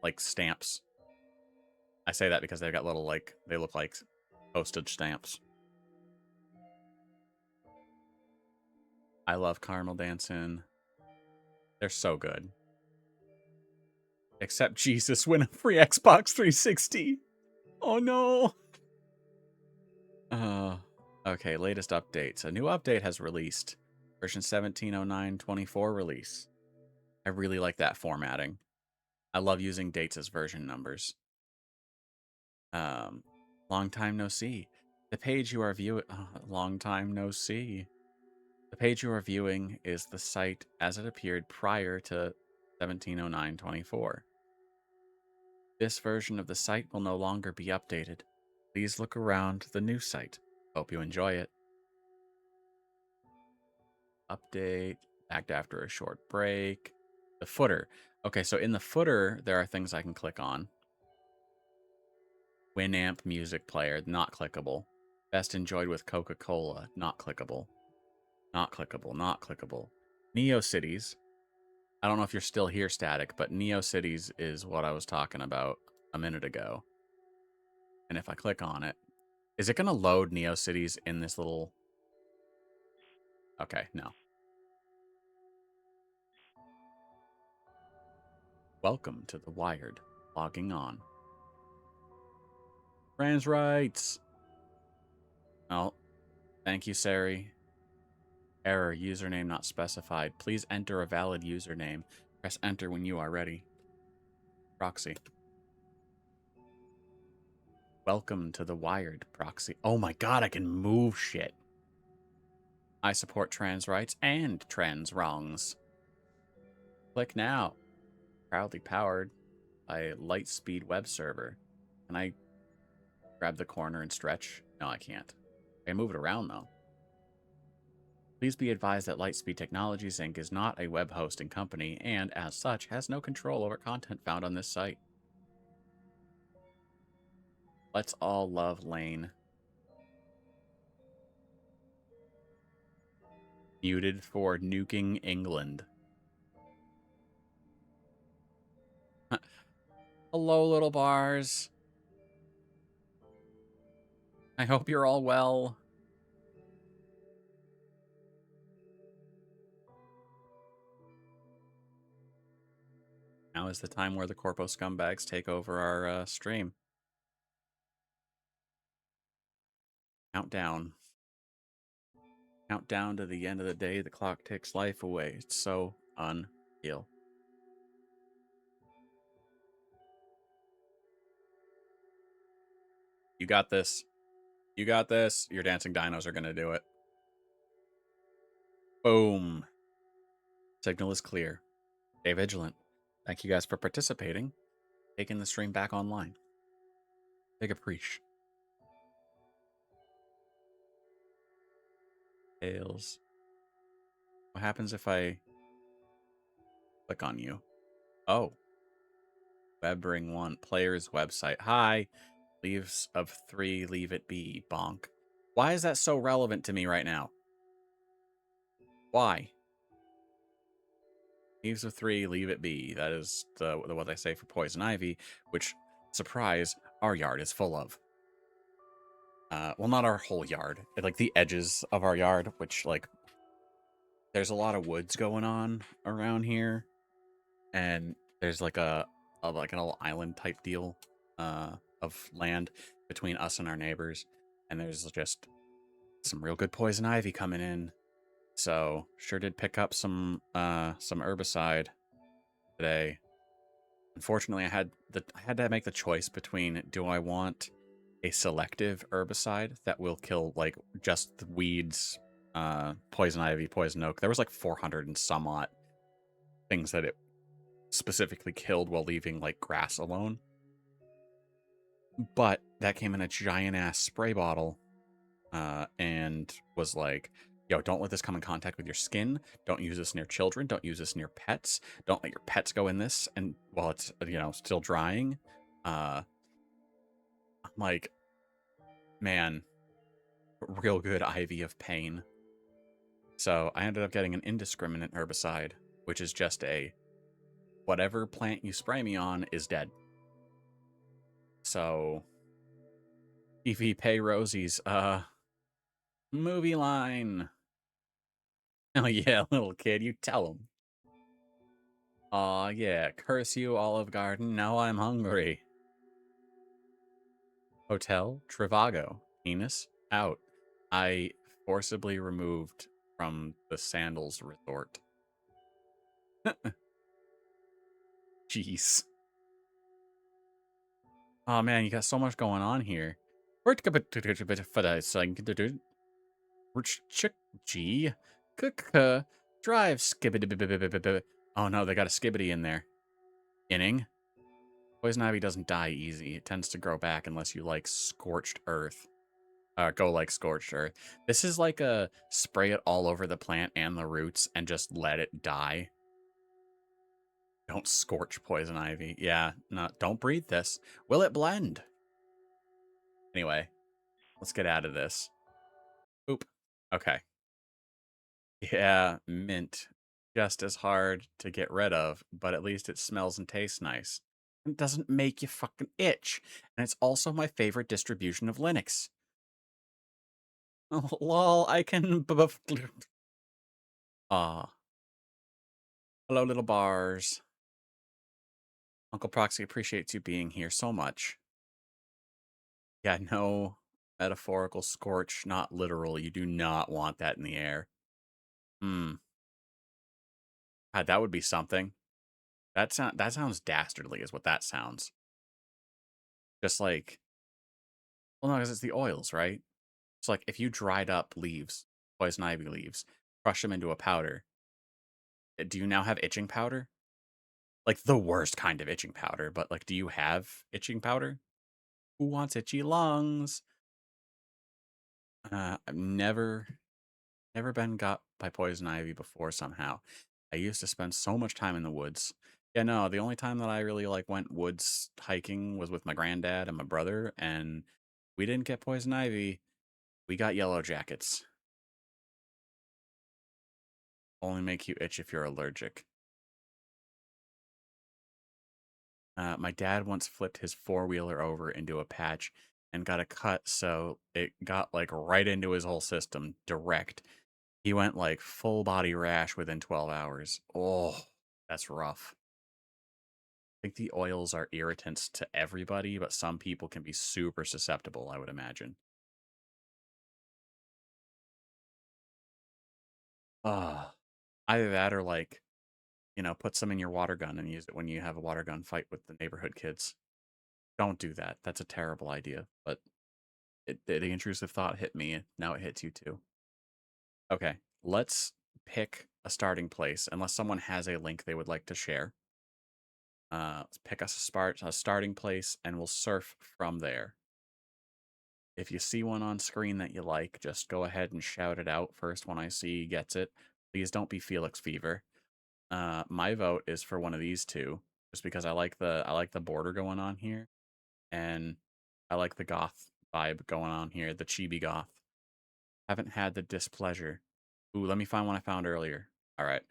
like stamps. I say that because they've got little, like, they look like postage stamps. I love caramel dancing. They're so good. Except Jesus win a free Xbox 360. Oh no. Okay, latest updates. A new update has released. Version 1709.24 release. I really like that formatting. I love using dates as version numbers. Long time no see. The page you are viewing... long time no see. The page you are viewing is the site as it appeared prior to 1709.24. This version of the site will no longer be updated. Please look around the new site. Hope you enjoy it. Update. Back after a short break. The footer. Okay, so in the footer, there are things I can click on. Winamp music player, not clickable. Best enjoyed with Coca-Cola, not clickable. Not clickable, not clickable. NeoCities. I don't know if you're still here, Static, but NeoCities is what I was talking about a minute ago. And if I click on it, is it going to load NeoCities in this little... Okay, no. Welcome to the Wired. Logging on. Trans rights. Oh, thank you, Sari. Error, username not specified. Please enter a valid username. Press enter when you are ready. Proxy. Welcome to the Wired proxy. Oh my god, I can move shit. I support trans rights and trans wrongs. Click now. Proudly powered by Lightspeed web server. Can I grab the corner and stretch? No, I can't. I can move it around though. Please be advised that Lightspeed Technologies Inc. is not a web hosting company and, as such, has no control over content found on this site. Let's all love Lane. Muted for nuking England. Hello, little bars. I hope you're all well. Now is the time where the Corpo scumbags take over our stream. Countdown. Countdown to the end of the day. The clock takes life away. It's so unreal. You got this. You got this. Your dancing dinos are going to do it. Boom. Signal is clear. Stay vigilant. Thank you guys for participating. Taking the stream back online. Big appreciate. Tails. What happens if I click on you? Oh, Webring 1. Player's website. Hi. Leaves of 3, leave it be. Bonk. Why is that so relevant to me right now? Why? Leaves of 3, leave it be. That is what they say for poison ivy, which, surprise, our yard is full of. Well, not our whole yard. Like the edges of our yard, which like there's a lot of woods going on around here, and there's like like an little island type deal of land between us and our neighbors, and there's just some real good poison ivy coming in. So sure did pick up some herbicide today. Unfortunately, I had to make the choice between, do I want a selective herbicide that will kill like just the weeds, poison ivy, poison oak. There was like 400 and some odd things that it specifically killed while leaving like grass alone. But that came in a giant ass spray bottle, and was like, yo, don't let this come in contact with your skin. Don't use this near children. Don't use this near pets. Don't let your pets go in this and while it's, still drying. I'm like, man, real good ivy of pain. So I ended up getting an indiscriminate herbicide, which is just a whatever plant you spray me on is dead. So EV Pay Rosie's movie line. Oh yeah, little kid, you tell him. Aw yeah, curse you, Olive Garden, now I'm hungry. Hotel Trivago, penis out. I forcibly removed from the Sandals Resort. Jeez. Oh man, you got so much going on here. G. Drive skibbity. Oh no, they got a skibbity in there. Inning. Poison ivy doesn't die easy. It tends to grow back unless you like scorched earth. Go like scorched earth. This is like a spray it all over the plant and the roots and just let it die. Don't scorch poison ivy. Yeah, no, don't breathe this. Will it blend? Anyway, let's get out of this. Oop. Okay. Yeah, mint. Just as hard to get rid of, but at least it smells and tastes nice. It doesn't make you fucking itch. And it's also my favorite distribution of Linux. Oh, lol, I can... Ah. Hello, little bars. Uncle Proxy appreciates you being here so much. Yeah, no metaphorical scorch, not literal. You do not want that in the air. Hmm. God, that would be something. That sounds dastardly is what that sounds. Just like, well, no, because it's the oils, right? So like if you dried up leaves, poison ivy leaves, crush them into a powder, do you now have itching powder? Like the worst kind of itching powder, but like do you have itching powder? Who wants itchy lungs? I've never been got by poison ivy before somehow. I used to spend so much time in the woods. Yeah, no, the only time that I really like went woods hiking was with my granddad and my brother, and we didn't get poison ivy. We got yellow jackets. Only make you itch if you're allergic. My dad once flipped his four-wheeler over into a patch and got a cut, so it got like right into his whole system, direct. He went like full body rash within 12 hours. Oh, that's rough. I think the oils are irritants to everybody, but some people can be super susceptible, I would imagine. Either that or like, put some in your water gun and use it when you have a water gun fight with the neighborhood kids. Don't do that. That's a terrible idea. But the intrusive thought hit me, and now it hits you too. Okay, let's pick a starting place, unless someone has a link they would like to share. Let's pick us a starting place, and we'll surf from there. if you see one on screen that you like, just go ahead and shout it out. First one I see gets it. Please don't be Felix Fever. My vote is for one of these two, just because I like the border going on here, and I like the goth vibe going on here, the chibi goth. Haven't had the displeasure. Ooh, let me find one I found earlier. All right.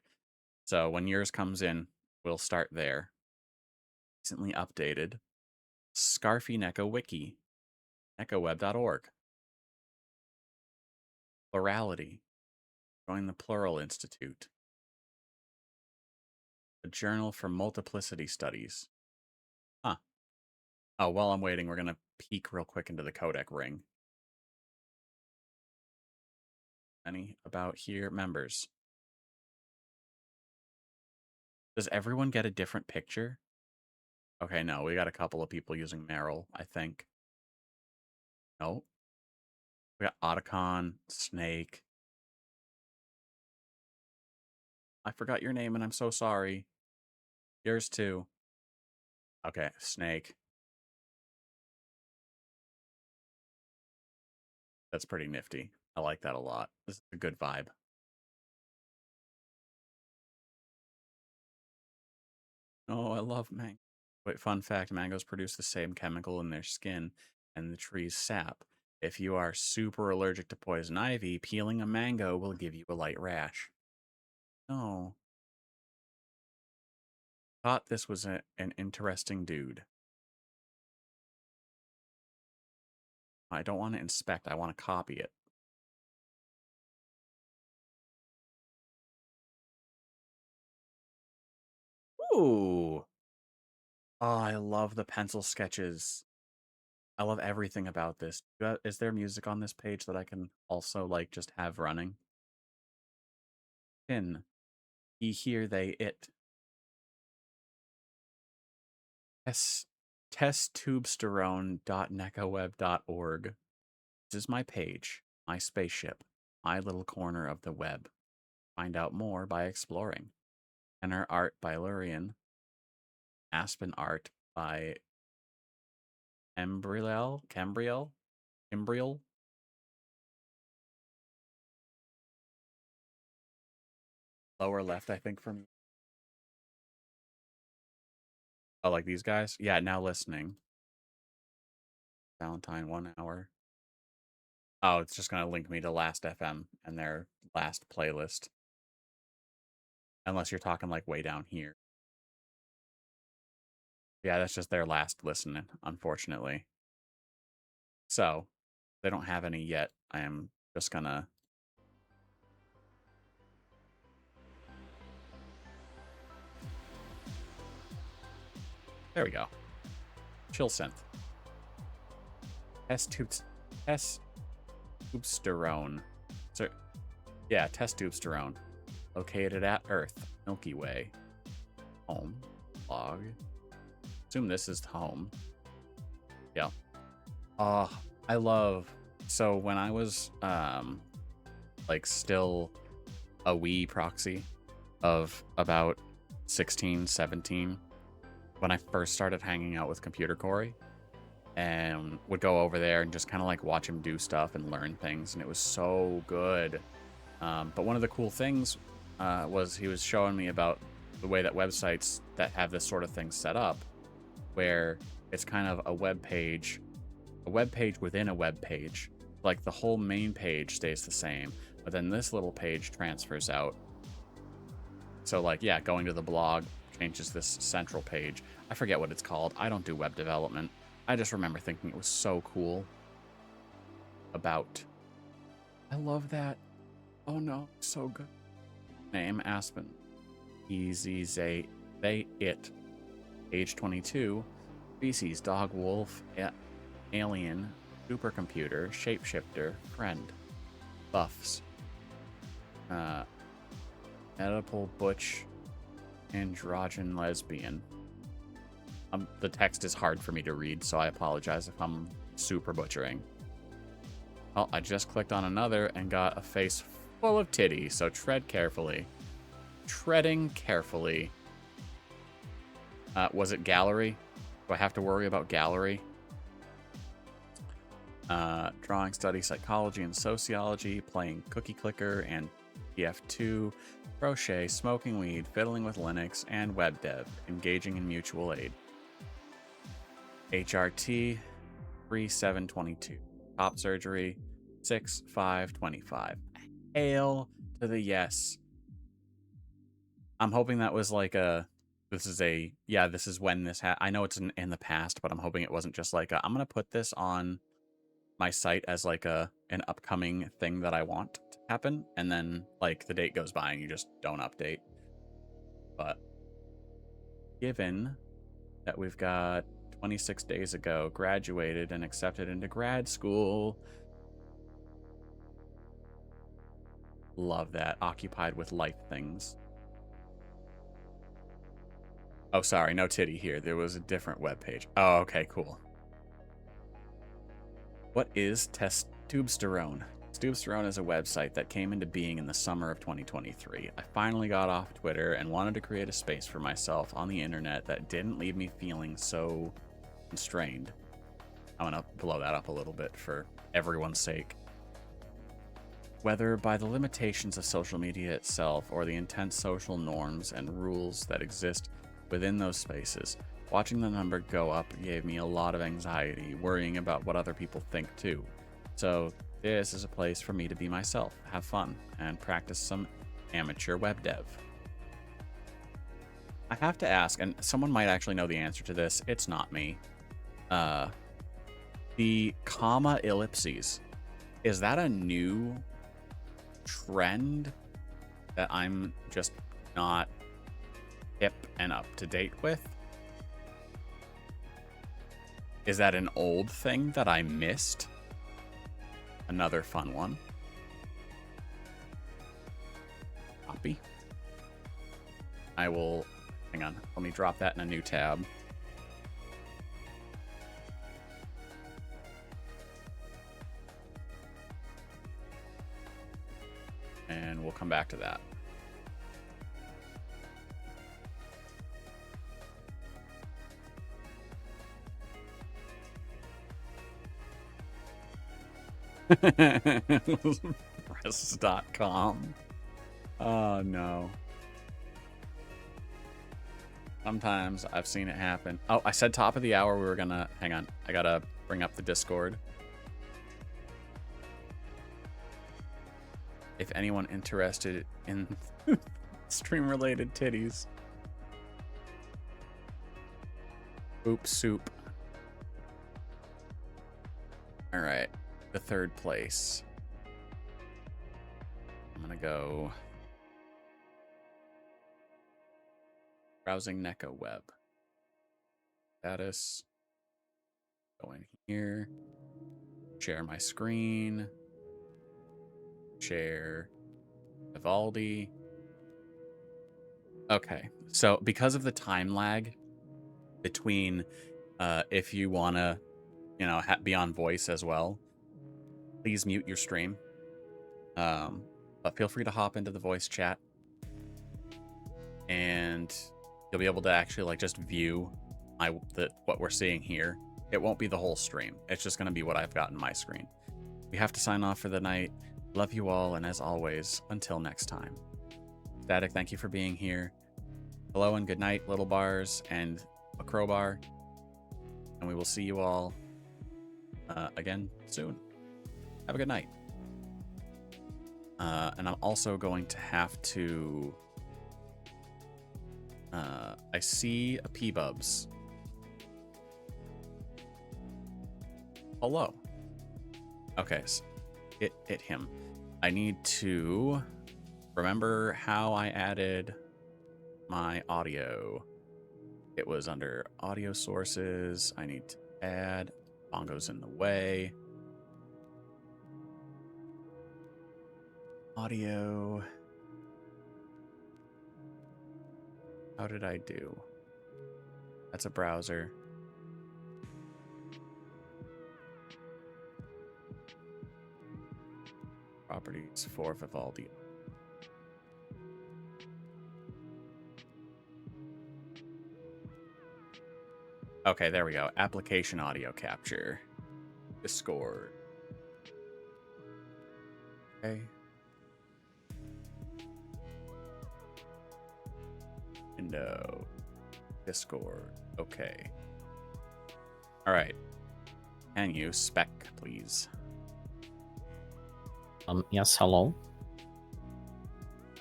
So when yours comes in, we'll start there. Recently updated. Scarfy Neko Wiki. NekoWeb.org. Plurality. Join the Plural Institute. A journal for multiplicity studies. Huh. Oh, while I'm waiting, we're going to peek real quick into the codec ring. Any about here? Members. Does everyone get a different picture? Okay, no, we got a couple of people using Meryl, I think. No. We got Otacon, Snake. I forgot your name and I'm so sorry. Yours too. Okay, Snake. That's pretty nifty. I like that a lot. This is a good vibe. Oh, I love mango. Wait, fun fact, mangoes produce the same chemical in their skin and the tree's sap. If you are super allergic to poison ivy, peeling a mango will give you a light rash. Oh. Thought this was an interesting dude. I don't want to inspect, I want to copy it. Ooh. Oh, I love the pencil sketches. I love everything about this. Is there music on this page that I can also, like, just have running? Pin. He, here, they, it. Testtubsterone.nekoweb.org. This is my page, my spaceship, my little corner of the web. Find out more by exploring. Tenor art by Lurian. Aspen art by Cambriel. Lower left, I think, from. Oh, like these guys? Yeah, now listening. Valentine 1 hour. Oh, it's just going to link me to Last FM and their last playlist. Unless you're talking like way down here. Yeah, that's just their last listening, unfortunately. So, they don't have any yet. I am just gonna. There we go. Chill synth. Testubsterone. So, yeah, testubsterone. Located at Earth, Milky Way. Home. Log. Assume this is home. Yeah. I love. So when I was like still a Wii proxy of about 16, 17, when I first started hanging out with Computer Corey, and would go over there and just kind of like watch him do stuff and learn things, and it was so good. But one of the cool things was he was showing me about the way that websites that have this sort of thing set up, where it's kind of a web page within a web page. Like the whole main page stays the same, but then this little page transfers out. So like, yeah, going to the blog changes this central page. I forget what it's called. I don't do web development. I just remember thinking it was so cool. About. I love that. Oh no, so good. Name Aspen. Easy Zay they it. Age 22. Species dog, wolf, alien, supercomputer, shapeshifter, friend. Buffs. Oedipal, butch, androgen, lesbian. The text is hard for me to read, so I apologize if I'm super butchering. Well, I just clicked on another and got a face full of titties, so tread carefully. Treading carefully. Was it gallery? Do I have to worry about gallery? Drawing, study, psychology, and sociology, playing Cookie Clicker and TF2, crochet, smoking weed, fiddling with Linux, and web dev, engaging in mutual aid. HRT 3722. Top surgery 6525. Hail to the yes. I'm hoping that was like a this is when this I know it's in the past, but I'm hoping it wasn't just like I'm gonna put this on my site as like an upcoming thing that I want to happen, and then like the date goes by and you just don't update. But given that we've got 26 days ago graduated and accepted into grad school, love that. Occupied with life things. Oh, sorry, no titty here. There was a different web page. Oh, okay, cool. What is Testosterone? Testosterone is a website that came into being in the summer of 2023. I finally got off Twitter and wanted to create a space for myself on the internet that didn't leave me feeling so constrained. I'm gonna blow that up a little bit for everyone's sake. Whether by the limitations of social media itself or the intense social norms and rules that exist within those spaces, watching the number go up gave me a lot of anxiety, worrying about what other people think too. So this is a place for me to be myself, have fun, and practice some amateur web dev. I have to ask, and someone might actually know the answer to this, it's not me. The comma ellipses, is that a new trend that I'm just not hip and up to date with? Is that an old thing that I missed? Another fun one. Copy. I will, hang on, let me drop that in a new tab. And we'll come back to that. Press.com. Oh no. Sometimes I've seen it happen. Oh, I said top of the hour we were gonna, hang on, I gotta bring up the Discord. If anyone interested in stream related titties. Oops, soup. All right, the third place. I'm gonna go browsing NekoWeb. Status. Go in here. Share my screen. Share Vivaldi. Okay, so because of the time lag between if you want to, you know, be on voice as well, please mute your stream. But feel free to hop into the voice chat and you'll be able to actually like just view what we're seeing here. It won't be the whole stream. It's just going to be what I've got in my screen. We have to sign off for the night. Love you all, and as always, until next time. Static, thank you for being here. Hello and good night, little bars and a crowbar. And we will see you all again soon. Have a good night. And I'm also going to have to... I see a P-Bubs. Hello. Okay, so it him. I need to remember how I added my audio. It was under audio sources. I need to add bongos in the way. Audio. How did I do? That's a browser. Properties for Vivaldi. Okay, there we go. Application audio capture. Discord. Okay. Window. Discord. Okay. All right. Can you spec, please? Yes, hello.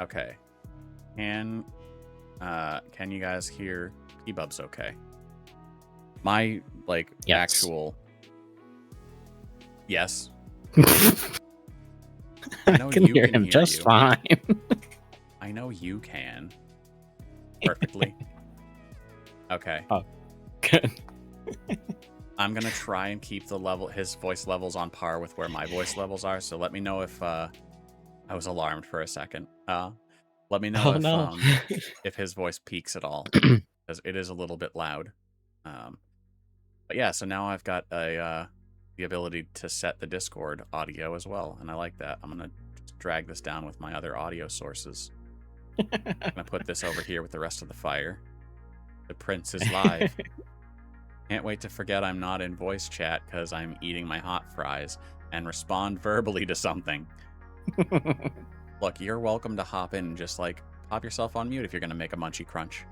Okay. Can you guys hear P-Bubs okay? My, like, Yes. actual... Yes. I know can you hear can him hear just you. fine. I know you can. Perfectly. Okay. Oh, good. I'm gonna try and keep his voice levels on par with where my voice levels are, so let me know if, I was alarmed for a second. Let me know Oh no. if his voice peaks at all, because it is a little bit loud. But yeah, so now I've got the ability to set the Discord audio as well, and I like that. I'm gonna just drag this down with my other audio sources. I'm gonna put this over here with the rest of the fire. The Prince is live. Can't wait to forget I'm not in voice chat because I'm eating my hot fries and respond verbally to something. Look, you're welcome to hop in and just, like, pop yourself on mute if you're going to make a Munchie Crunch.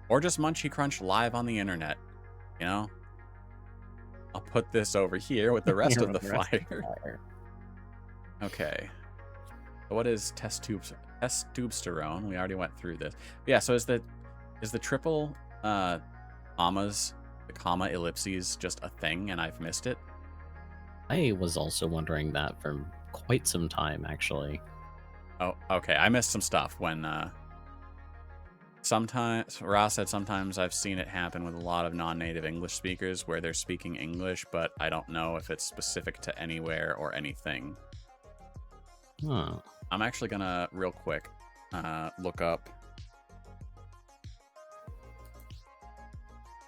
Or just Munchie Crunch live on the internet, you know? I'll put this over here with the rest of the fire. Okay. So what is testosterone? We already went through this. But yeah, so is the triple commas, the comma ellipses, just a thing and I've missed it? I was also wondering that for quite some time, actually. Oh, okay. I missed some stuff when sometimes Ross said sometimes I've seen it happen with a lot of non-native English speakers where they're speaking English, but I don't know if it's specific to anywhere or anything. Huh. I'm actually gonna real quick look up.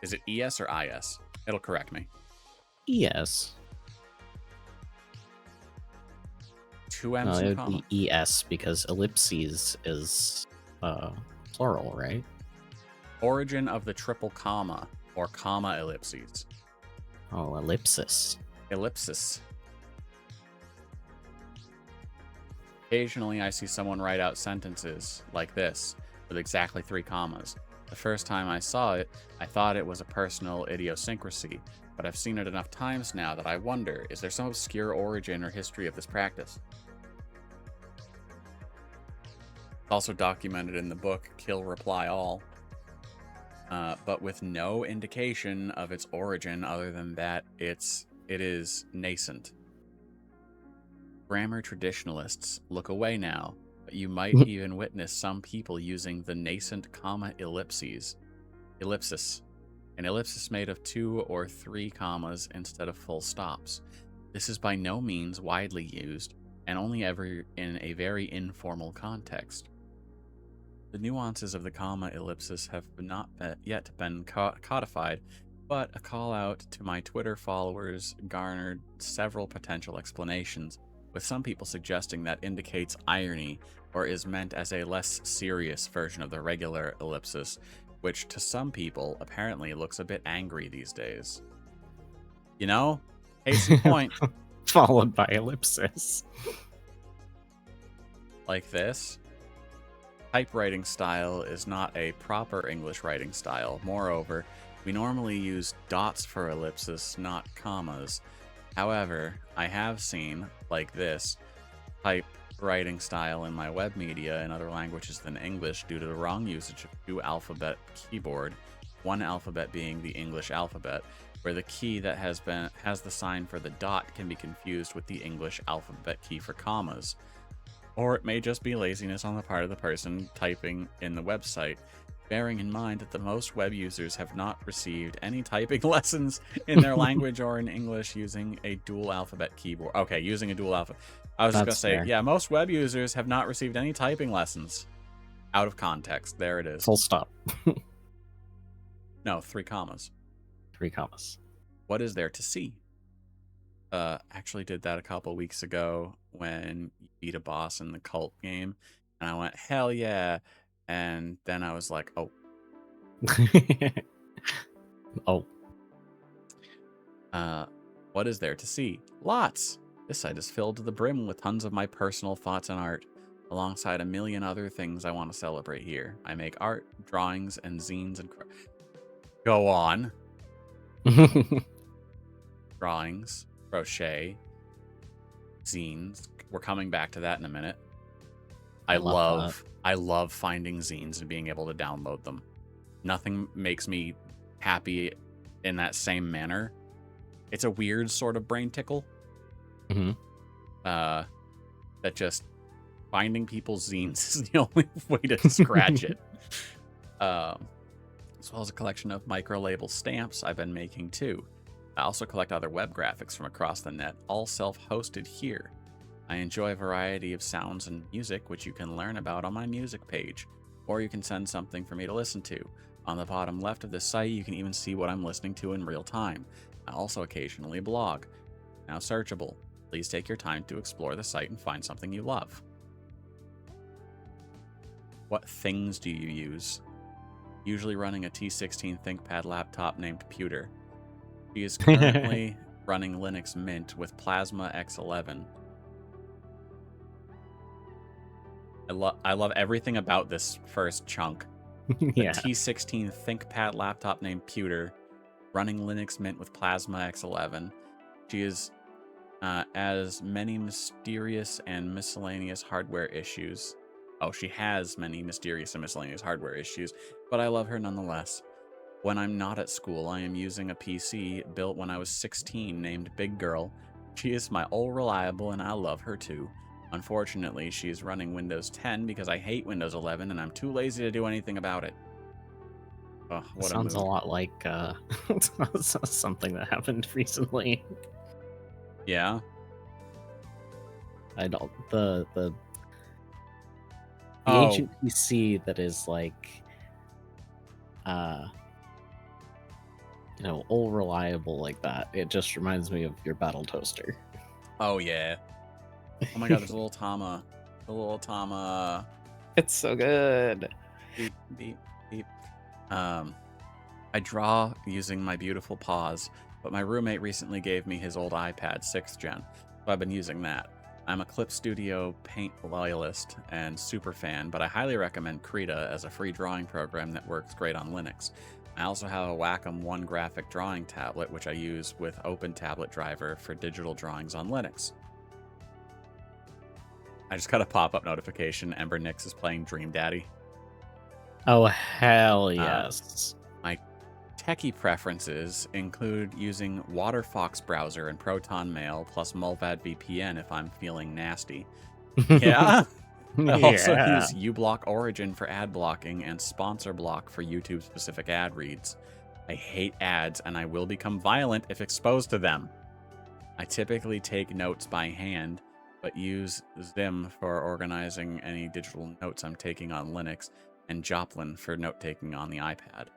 Is it ES or IS? It'll correct me. ES. Two M's It in would comma. be ES because ellipses is plural, right? Origin of the triple comma or comma ellipses. Oh, ellipsis. Ellipsis. Occasionally, I see someone write out sentences like this with exactly 3 commas. The first time I saw it, I thought it was a personal idiosyncrasy, but I've seen it enough times now that I wonder, is there some obscure origin or history of this practice? It's also documented in the book Kill Reply All, but with no indication of its origin other than that it is nascent. Grammar traditionalists look away now, but you might even witness some people using the nascent comma ellipsis. Ellipsis. An ellipsis made of 2 or 3 commas instead of full stops. This is by no means widely used, and only ever in a very informal context. The nuances of the comma ellipsis have not yet been codified, but a call out to my Twitter followers garnered several potential explanations, with some people suggesting that indicates irony or is meant as a less serious version of the regular ellipsis, which to some people apparently looks a bit angry these days. You know? Case in point. Followed by ellipsis. Like this. Typewriting style is not a proper English writing style. Moreover, we normally use dots for ellipsis, not commas. However, I have seen, like this, typewriting style in my web media in other languages than English due to the wrong usage of 2-alphabet keyboard, 1 alphabet being the English alphabet, where the key that has the sign for the dot can be confused with the English alphabet key for commas. Or it may just be laziness on the part of the person typing in the website, bearing in mind that the most web users have not received any typing lessons in their language or in English using a dual alphabet keyboard. Okay, using a dual alphabet. I was just going to say, yeah, most web users have not received any typing lessons. Out of context. There it is. Full stop. No, 3 commas. 3 commas. What is there to see? Actually did that a couple weeks ago when you beat a boss in the cult game, and I went, hell yeah, and then I was like, oh. Oh. What is there to see? Lots. This site is filled to the brim with tons of my personal thoughts and art, alongside a million other things I want to celebrate here. I make art, drawings, and zines and... Go on. Drawings, crochet, zines. We're coming back to that in a minute. I love finding zines and being able to download them. Nothing makes me happy in that same manner. It's a weird sort of brain tickle. That just finding people's zines is the only way to scratch it. As well as a collection of micro-label stamps I've been making too. I also collect other web graphics from across the net, all self-hosted here. I enjoy a variety of sounds and music, which you can learn about on my music page, or you can send something for me to listen to. On the bottom left of this site, you can even see what I'm listening to in real time. I also occasionally blog. Now searchable. Please take your time to explore the site and find something you love. What things do you use? Usually running a T16 ThinkPad laptop named Pewter. She is currently running Linux Mint with Plasma X11. I love everything about this first chunk. Yeah. T16 ThinkPad laptop named Pewter, running Linux Mint with Plasma X11. She is as many mysterious and miscellaneous hardware issues. Oh, she has many mysterious and miscellaneous hardware issues, but I love her nonetheless. When I'm not at school, I am using a PC built when I was 16 named Big Girl. She is my all reliable and I love her too. Unfortunately, she is running Windows 10 because I hate Windows 11 and I'm too lazy to do anything about it. Oh, what Sounds a a mood. lot like something that happened recently. Yeah? I don't the Oh, ancient PC that is like all reliable like that. It just reminds me of your battle toaster. oh yeah. Oh my god, there's a little Tama. A little Tama. It's so good. Beep, beep, beep. I draw using my beautiful paws, but my roommate recently gave me his old iPad 6th gen, so I've been using that. I'm a Clip Studio Paint loyalist and super fan, but I highly recommend Krita as a free drawing program that works great on Linux. I also have a Wacom One graphic drawing tablet, which I use with Open Tablet Driver for digital drawings on Linux. I just got a pop-up notification. Ember Nix is playing Dream Daddy. Oh hell yes. My techie preferences include using WaterFox browser and Proton Mail plus Mulvad VPN if I'm feeling nasty. Yeah. I also use uBlock Origin for ad blocking and Sponsor Block for YouTube-specific ad reads. I hate ads, and I will become violent if exposed to them. I typically take notes by hand, but use Zim for organizing any digital notes I'm taking on Linux, and Joplin for note-taking on the iPad.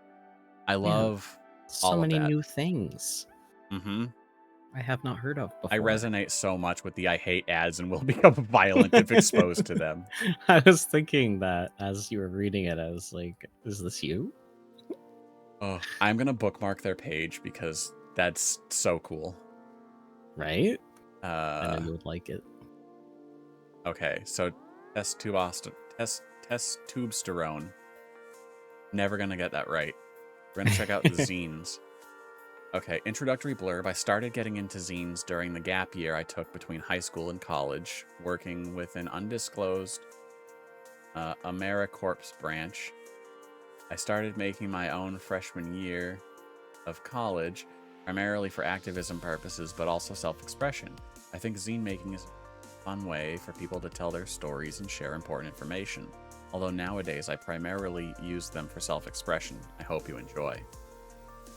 I love so all of many that. new things Mm-hmm. I have not heard of before. I resonate so much with the I hate ads and will become violent if exposed to them. I was thinking that as you were reading it, I was like, is this you? Oh, I'm going to bookmark their page because that's so cool. Right? I know you would like it. Okay, so test tubesterone. Never going to get that right. We're going to check out the zines. Okay, introductory blurb. I started getting into zines during the gap year I took between high school and college, working with an undisclosed AmeriCorps branch. I started making my own freshman year of college, primarily for activism purposes, but also self-expression. I think zine making is a fun way for people to tell their stories and share important information. Although nowadays I primarily use them for self-expression. I hope you enjoy.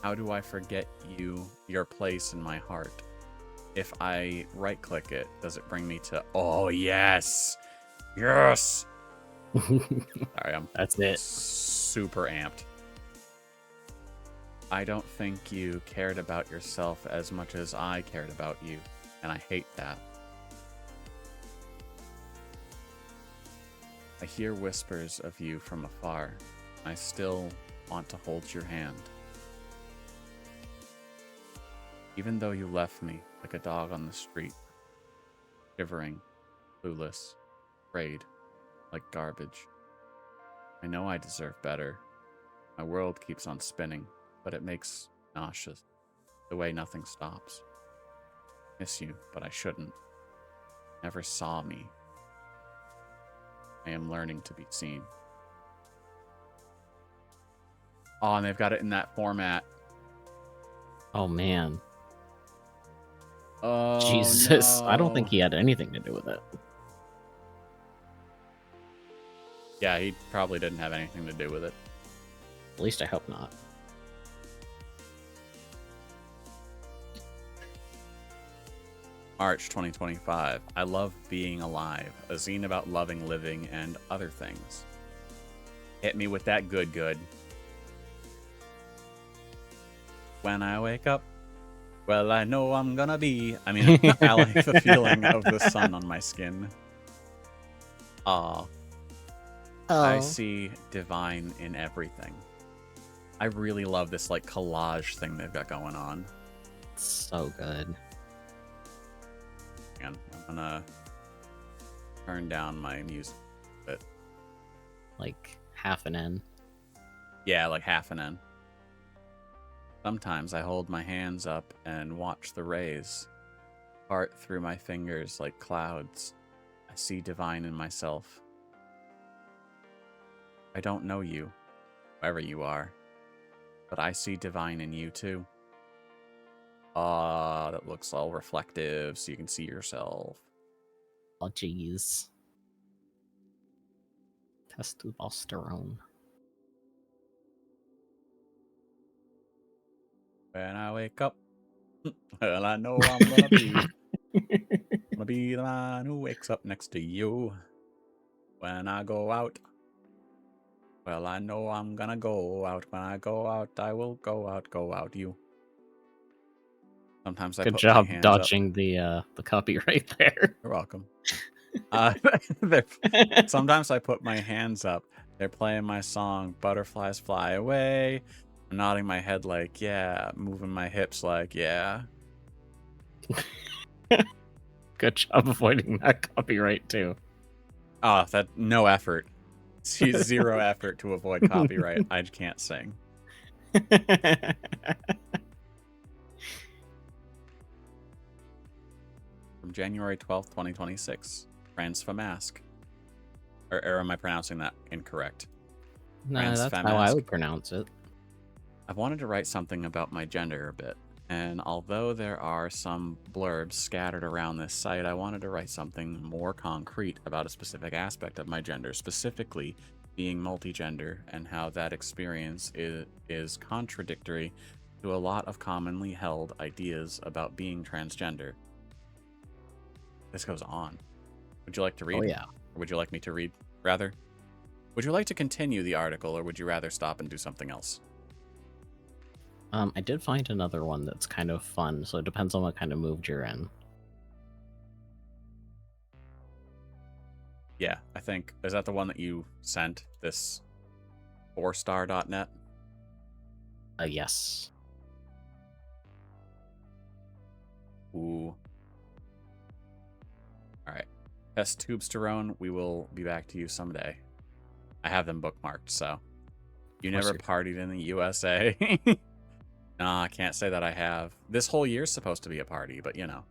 How do I forget your place in my heart? If I right-click it, does it bring me to... Oh, yes! Yes! Sorry, That's it. Super amped. I don't think you cared about yourself as much as I cared about you, and I hate that. I hear whispers of you from afar. I still want to hold your hand. Even though you left me like a dog on the street, shivering, clueless, afraid, like garbage. I know I deserve better. My world keeps on spinning, but it makes me nauseous, the way nothing stops. Miss you, but I shouldn't. Never saw me. I am learning to be seen. Oh, and they've got it in that format. Oh man. Oh, Jesus. I don't think no. he had anything to do with it. Yeah, he probably didn't have anything to do with it. At least I hope not. March 2025. I love being alive. A zine about loving, living, and other things. Hit me with that good. When I wake up, well, I know I'm gonna be. I mean, I like the feeling of the sun on my skin. I see divine in everything. I really love this like collage thing they've got going on. So good. And I'm gonna turn down my music a bit. Like half an N. Yeah, like half an N. Sometimes I hold my hands up and watch the rays part through my fingers like clouds. I see divine in myself. I don't know you, whoever you are, but I see divine in you too. Ah, that looks all reflective so you can see yourself. Oh jeez. Testosterone. When I wake up, well, I know I'm gonna be the man who wakes up next to you. When I go out, well, I know I'm gonna go out. When I go out, I will go out you. Sometimes I Good put job my hands dodging up. the copyright there. You're welcome. Sometimes I put my hands up. They're playing my song, Butterflies Fly Away. I'm nodding my head like, yeah. Moving my hips like, yeah. Good job avoiding that copyright too. Oh, that no effort. See, zero effort to avoid copyright. I can't sing. From January 12th, 2026. Transfamask. Or am I pronouncing that incorrect? No, that's how I Transfamask. would pronounce it. I've wanted to write something about my gender a bit, and although there are some blurbs scattered around this site, I wanted to write something more concrete about a specific aspect of my gender, specifically being multigender, and how that experience is contradictory to a lot of commonly held ideas about being transgender. This goes on. Would you like to read? Oh yeah. Or would you like me to read, rather? Would you like to continue the article, or would you rather stop and do something else? I did find another one that's kind of fun, so it depends on what kind of mood you're in. Yeah, I think. Is that the one that you sent? This 4star.net? Yes. Ooh. Alright. Test Tubesterone, we will be back to you someday. I have them bookmarked, so. You never partied in the USA? Nah, I can't say that I have. This whole year's supposed to be a party, but you know.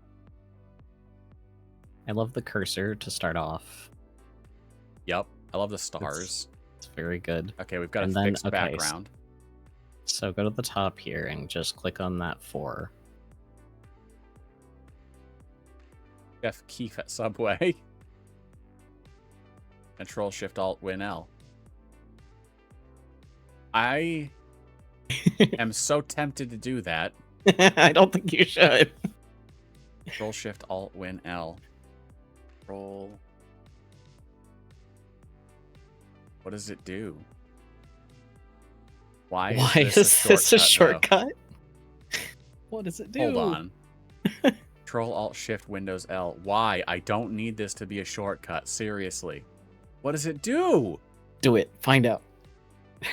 I love the cursor to start off. Yep. I love the stars. It's very good. Okay, we've got And a then- fixed okay, background. So go to the top here and just click on that 4. Jeff Keefe at Subway. Control Shift Alt Win L. I am so tempted to do that. I don't think you should. Control Shift Alt Win L. Control. What does it do? Why is this a shortcut? What does it do? Hold on. Control Alt Shift Windows L. Why? I don't need this to be a shortcut. Seriously. What does it do? Do it. Find out.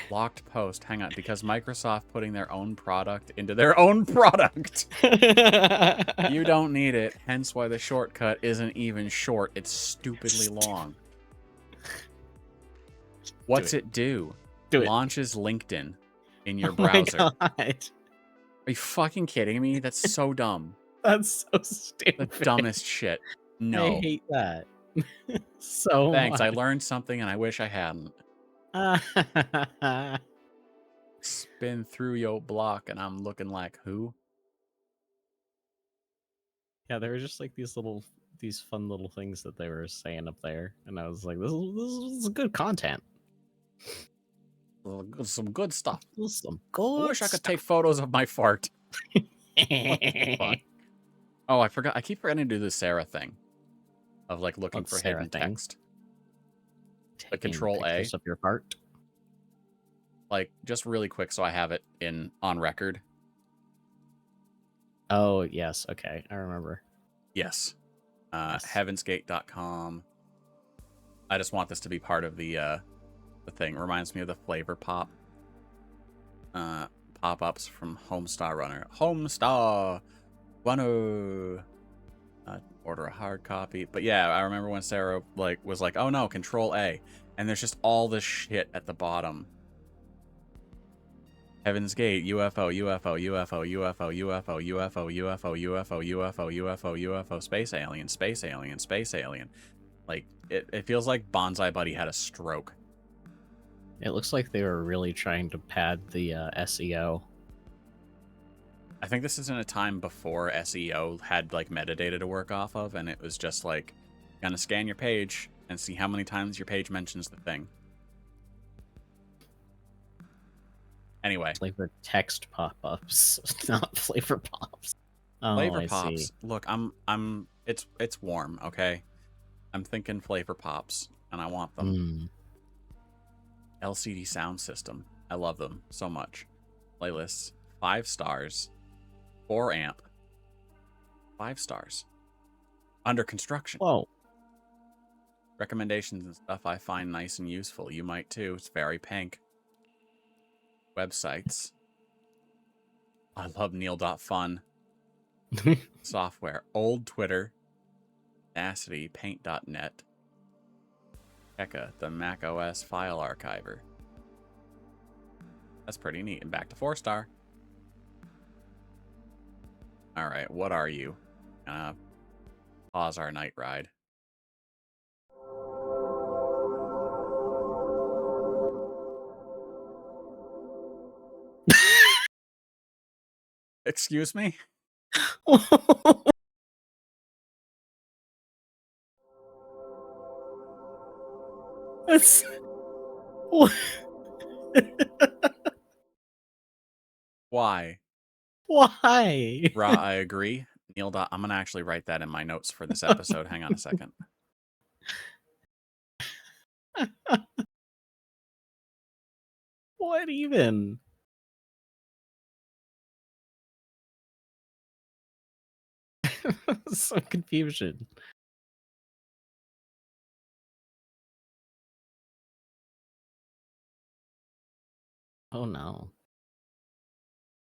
Blocked post. Hang on, because Microsoft putting their own product into their own product. You don't need it, hence why the shortcut isn't even short. It's stupidly long. What's it do? Do it. Launches LinkedIn in your Oh my browser. God. Are you fucking kidding me? That's so dumb. That's so stupid. The dumbest shit. I No. hate that. So Thanks, I much. learned something and I wish I hadn't. Yeah, Spin through your block and I'm looking like who? there were just like these fun little things that they were saying up there, and I was like, this is good content. Some good stuff. This is some I good wish I could stuff. take photos of my fart. Fuck. Oh, I forgot. I keep forgetting to do the Sarah thing of like looking What's for Sarah hidden thing? text. Like Taking Control A. pictures of your part. Like just really quick so I have it on record. Oh yes, okay, I remember. Yes. Yes. Heavensgate.com. I just want this to be part of the thing. It reminds me of the Flavor Pop pop-ups from Homestar Runner. Homestar Runner. Order a hard copy. But yeah, I remember when Sarah was like, "Oh no, Control A," and there's just all this shit at the bottom. Heaven's Gate, UFO, UFO, UFO, UFO, UFO, UFO, UFO, UFO, UFO, UFO, UFO, space alien, space alien, space alien. Like it feels like Bonsai Buddy had a stroke. It looks like they were really trying to pad the SEO. I think this is in a time before SEO had like metadata to work off of, and it was just like, gonna scan your page and see how many times your page mentions the thing. Anyway, Flavor text pop-ups, not flavor pops. Oh, Flavor I Pops. see. Look, it's warm, okay? I'm thinking Flavor Pops, and I want them. Mm. LCD sound system. I love them so much. Playlists, 5 stars. 4 amp. 5 stars. Under construction. Whoa. Recommendations and stuff I find nice and useful. You might too. It's very pink. Websites. I love Neil.fun. Software. Old Twitter. Audacity. Paint.net. Eka, the Mac OS file archiver. That's pretty neat. And back to 4-star. Alright, what are you? Pause our night ride. Excuse me? That's... Why? Why? I agree. Neil. I'm going to actually write that in my notes for this episode. Hang on a second. What even? Some confusion. Oh no.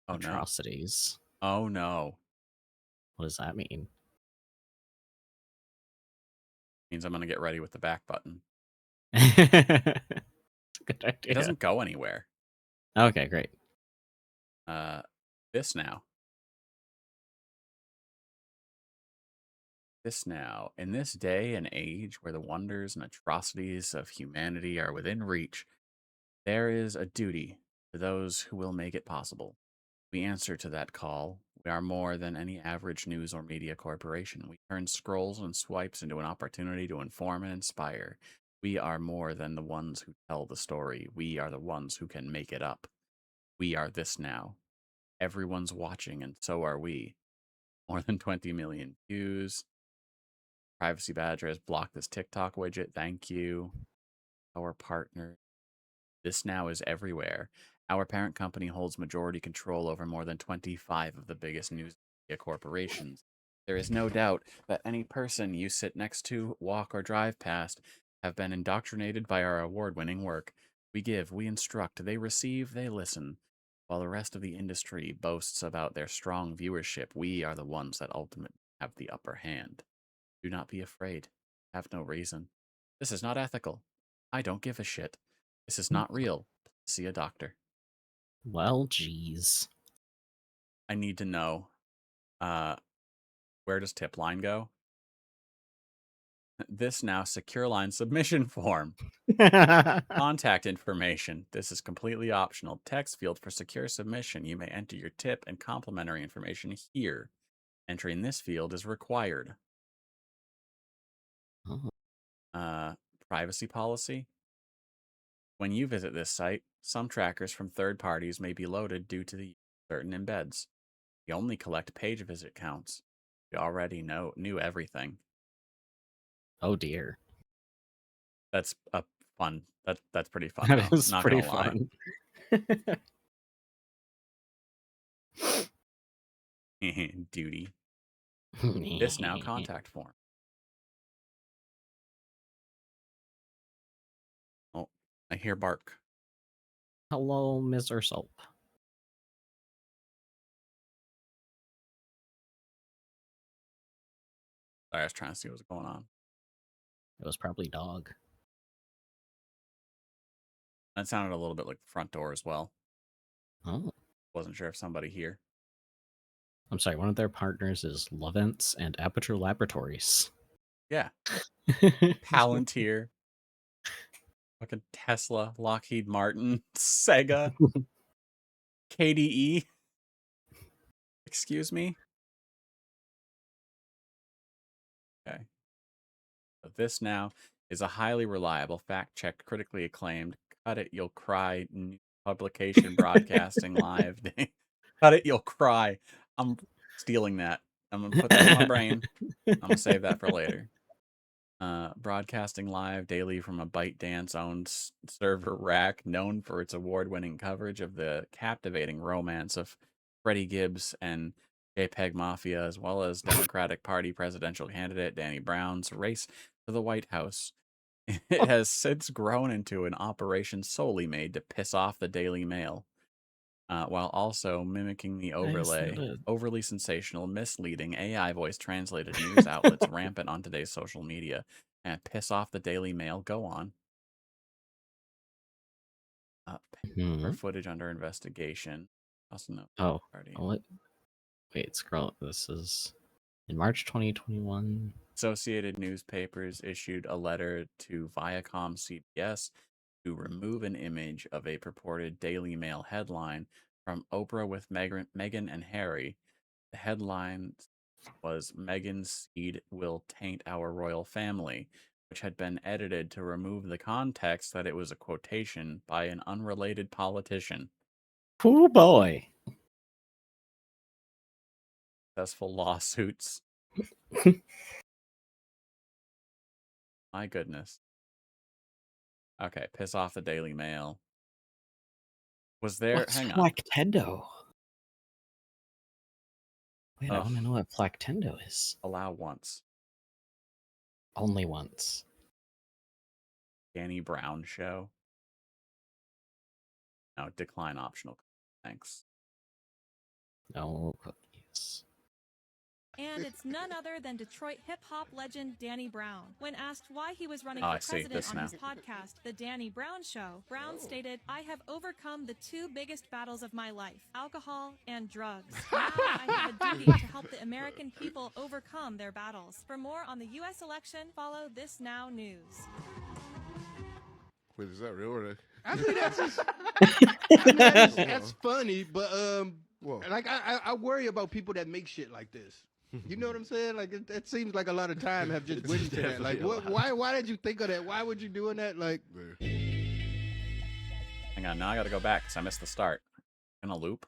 Oh Atrocities. no. Oh no. What does that mean? Means I'm going to get ready with the back button. It's a good idea. It doesn't go anywhere. Okay, great. This now. This now. In this day and age where the wonders and atrocities of humanity are within reach, there is a duty to those who will make it possible. We answer to that call. We are more than any average news or media corporation. We turn scrolls and swipes into an opportunity to inform and inspire. We are more than the ones who tell the story. We are the ones who can make it up. We are this now. Everyone's watching, and so are we. More than 20 million views. Privacy Badger has blocked this TikTok widget. Thank you. Our partner. This now is everywhere. Our parent company holds majority control over more than 25 of the biggest news media corporations. There is no doubt that any person you sit next to, walk, or drive past have been indoctrinated by our award-winning work. We give, we instruct, they receive, they listen. While the rest of the industry boasts about their strong viewership, we are the ones that ultimately have the upper hand. Do not be afraid. Have no reason. This is not ethical. I don't give a shit. This is not real. See a doctor. Well, geez. I need to know, where does tip line go? This now secure line submission form. Contact information. This is completely optional. Text field for secure submission. You may enter your tip and complimentary information here. Entering this field is required. Oh. Privacy policy. When you visit this site, some trackers from third parties may be loaded due to the use of certain embeds. You only collect page visit counts. You already knew everything. Oh dear. That's a fun. That's pretty fun. That though. is Not pretty gonna lie. fun. Duty. This now contact form. Oh, I hear bark. Hello, Mr. Soap. Sorry, I was trying to see what was going on. It was probably dog. That sounded a little bit like the front door as well. Oh. Wasn't sure if somebody here. I'm sorry, one of their partners is Lovents and Aperture Laboratories. Yeah. Palantir. Fucking Tesla, Lockheed Martin, Sega, KDE. Excuse me? Okay. So this now is a highly reliable, fact-checked, critically acclaimed, cut it, you'll cry, publication broadcasting live. Cut it, you'll cry. I'm stealing that. I'm going to put that in my brain. I'm going to save that for later. Broadcasting live daily from a ByteDance-owned server rack, known for its award-winning coverage of the captivating romance of Freddie Gibbs and JPEG Mafia, as well as Democratic Party presidential candidate Danny Brown's race to the White House. It has since grown into an operation solely made to piss off the Daily Mail, while also mimicking the overly sensational, misleading AI voice translated news outlets rampant on today's social media, and piss off the Daily Mail. Go on. For footage under investigation. Also no. Oh, what? Wait, scroll. This is in March 2021. Associated Newspapers issued a letter to Viacom CBS to remove an image of a purported Daily Mail headline from Oprah with Meghan and Harry. The headline was "Meghan's seed will taint our royal family," which had been edited to remove the context that it was a quotation by an unrelated politician. Oh boy. Successful lawsuits. My goodness. Okay, piss off the Daily Mail. Was there... What's Hang on. Flactendo? Wait, I want to know what Flactendo is. Allow once. Only once. Danny Brown show. No, decline optional. Thanks. No cookies. And it's none other than Detroit hip-hop legend Danny Brown. When asked why he was running Oh, I for see. president This on now. his podcast, The Danny Brown Show, Brown stated, "I have overcome the two biggest battles of my life, alcohol and drugs. Now I have a duty to help the American people overcome their battles." For more on the U.S. election, follow This Now News. Wait, is that real or? I mean, that's just, that's funny, but Whoa. like I worry about people that make shit like this. You know what I'm saying? Like it seems like a lot of time have just went into that. Like, why did you think of that? Why would you doing that? Like, Hang on, now I gotta go back because I missed the start. In a loop.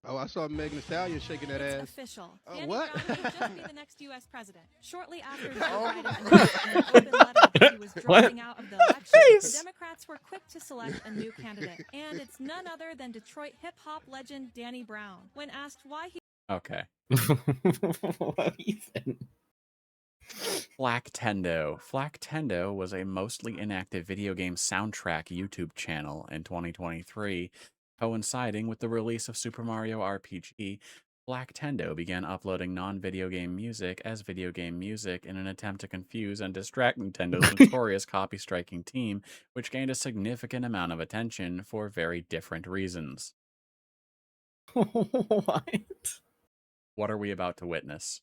oh, I saw Megan Thee Stallion shaking that It's ass. official. Oh, Danny what? Brown may just be the next U.S. president. Shortly after Joe Biden announced in an open letter that he was dropping out of the election, the Democrats were quick to select a new candidate. And it's none other than Detroit hip-hop legend Danny Brown. When asked why he... Okay. What even? Flaktendo. Flaktendo was a mostly inactive video game soundtrack YouTube channel in 2023, coinciding with the release of Super Mario RPG. Flaktendo began uploading non-video game music as video game music in an attempt to confuse and distract Nintendo's notorious copy-striking team, which gained a significant amount of attention for very different reasons. What? What are we about to witness?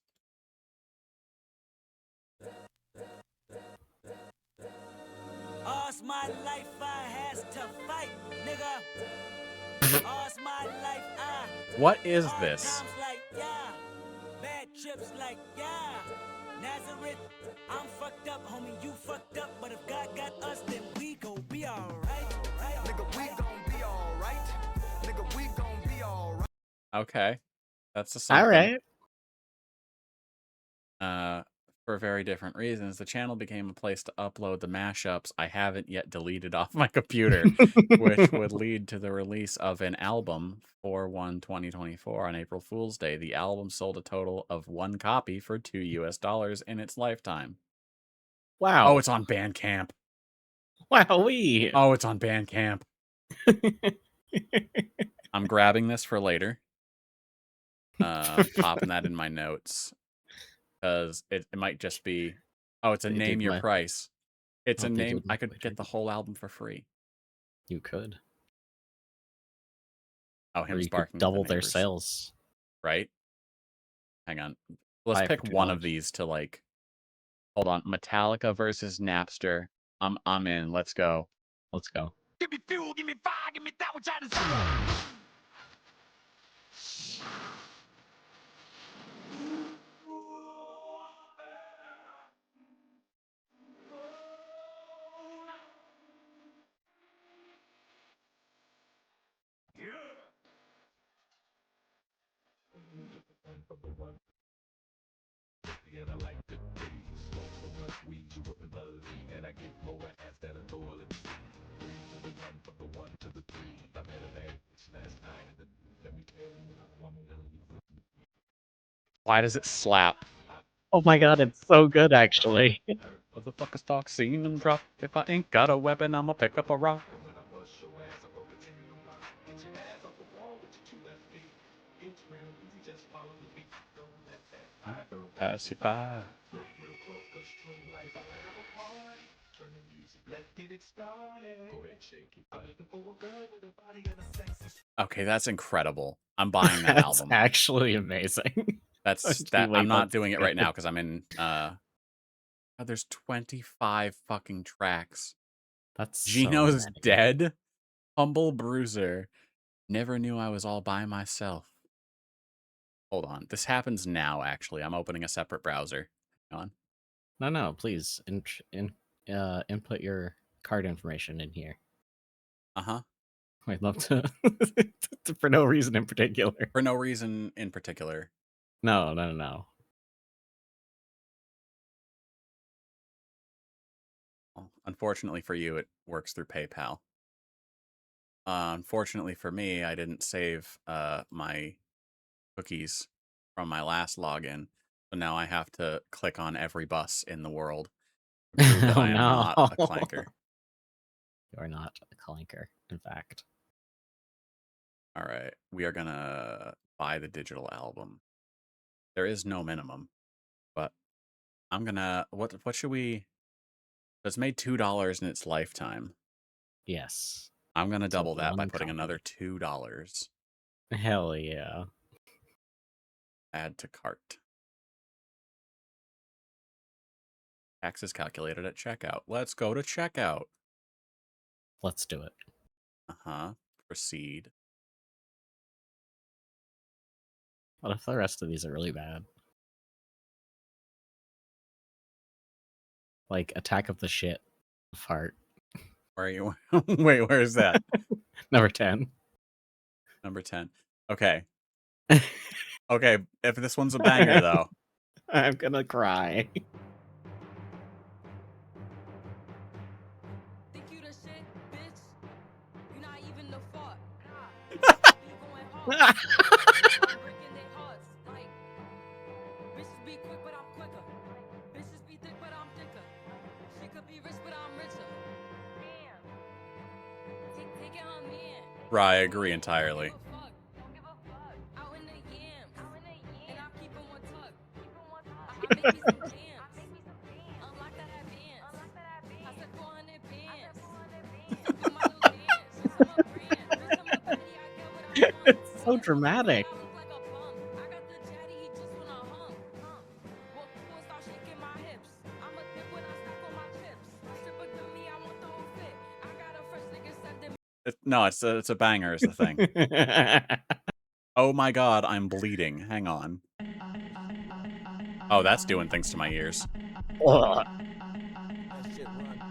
All's my life I has to fight, nigga. All's my life I. What is Hard this? times like, yeah. Bad trips like, yeah. Nazareth, I'm fucked up, homie, you fucked up. But if God got us, then we gon' be alright. Nigga, we gon' be alright. Nigga, we gon' be alright. Okay. That's a something. All right. For very different reasons. The channel became a place to upload the mashups I haven't yet deleted off my computer, which would lead to the release of an album 4/1/2024 on April Fool's Day. The album sold a total of 1 copy for $2 in its lifetime. Wow. Oh, it's on Bandcamp. Wowee. Oh, it's on Bandcamp. I'm grabbing this for later. Popping that in my notes. Because it might just be, oh, it's a They name did your my- price. It's Oh, a they name. did I could my get the whole album for free. You could. Oh, Or him you sparking could double the their neighbors, sales. right? Hang on. Let's Buy it pick for one of $2. these to like. Hold on. Metallica versus Napster. I'm in. Let's go. Let's go. Give me fuel, give me fire, give me that which I desire. Why does it slap? Oh my god, it's so good actually. Motherfuckers talk, scene and drop. If I ain't got a weapon, I'ma pick up a rock. Pass you by. Okay, that's incredible. I'm buying that That's album. actually amazing. That's Let's that. wait, I'm not that's doing it right good. now because I'm in. Oh, there's 25 fucking tracks. That's Gino's so many. dead. Humble Bruiser. Never knew I was all by myself. Hold on. This happens now. Actually, I'm opening a separate browser. Hang on. No, please input your card information in here. Uh-huh. I'd love to for no reason in particular. For no reason in particular. No. Well, unfortunately for you, it works through PayPal. Unfortunately for me, I didn't save my cookies from my last login, so now I have to click on every bus in the world to prove that Oh, I am not a no. clanker. You are not a clanker, in fact. All right, we are gonna buy the digital album. There is no minimum, but I'm gonna what should we? It's made $2 in its lifetime. Yes. I'm gonna So double that by one putting copy. another $2. Hell yeah. Add to cart. Taxes calculated at checkout. Let's go to checkout. Let's do it. Uh-huh. Proceed. What if the rest of these are really bad? Like Attack of the Shit Fart. Where are you? Wait, where is that? Number 10. Number 10. Okay. Okay, if this one's a banger, though. I'm gonna cry. Think you the shit, bitch? You not even the fuck. You going hard. I'm breaking their hearts. Like, bitches be quick, but I'm quicker. Bitches be thick, but be rich, but I'm richer. Damn. Take it on me. Right, I agree entirely. Don't give a fuck. Out in the yams. And I'm keeping one tuck. I make me some jams. Unlock that bands. I said 400 bands. Do my little dance. Just on my brand. Bitch, I'm a baddie. I get what I want. So dramatic. I look like a bum. I got the jetty. He just wanna hump. Walk before I start shaking my hips. I'm a dip when I stack on my chips. Strip a dummy. I want the whole fit. I got a fresh nigga sending No, it's a banger is the thing. Oh my god, I'm bleeding. Hang on. Oh, that's doing things to my ears. Ugh. That shit run.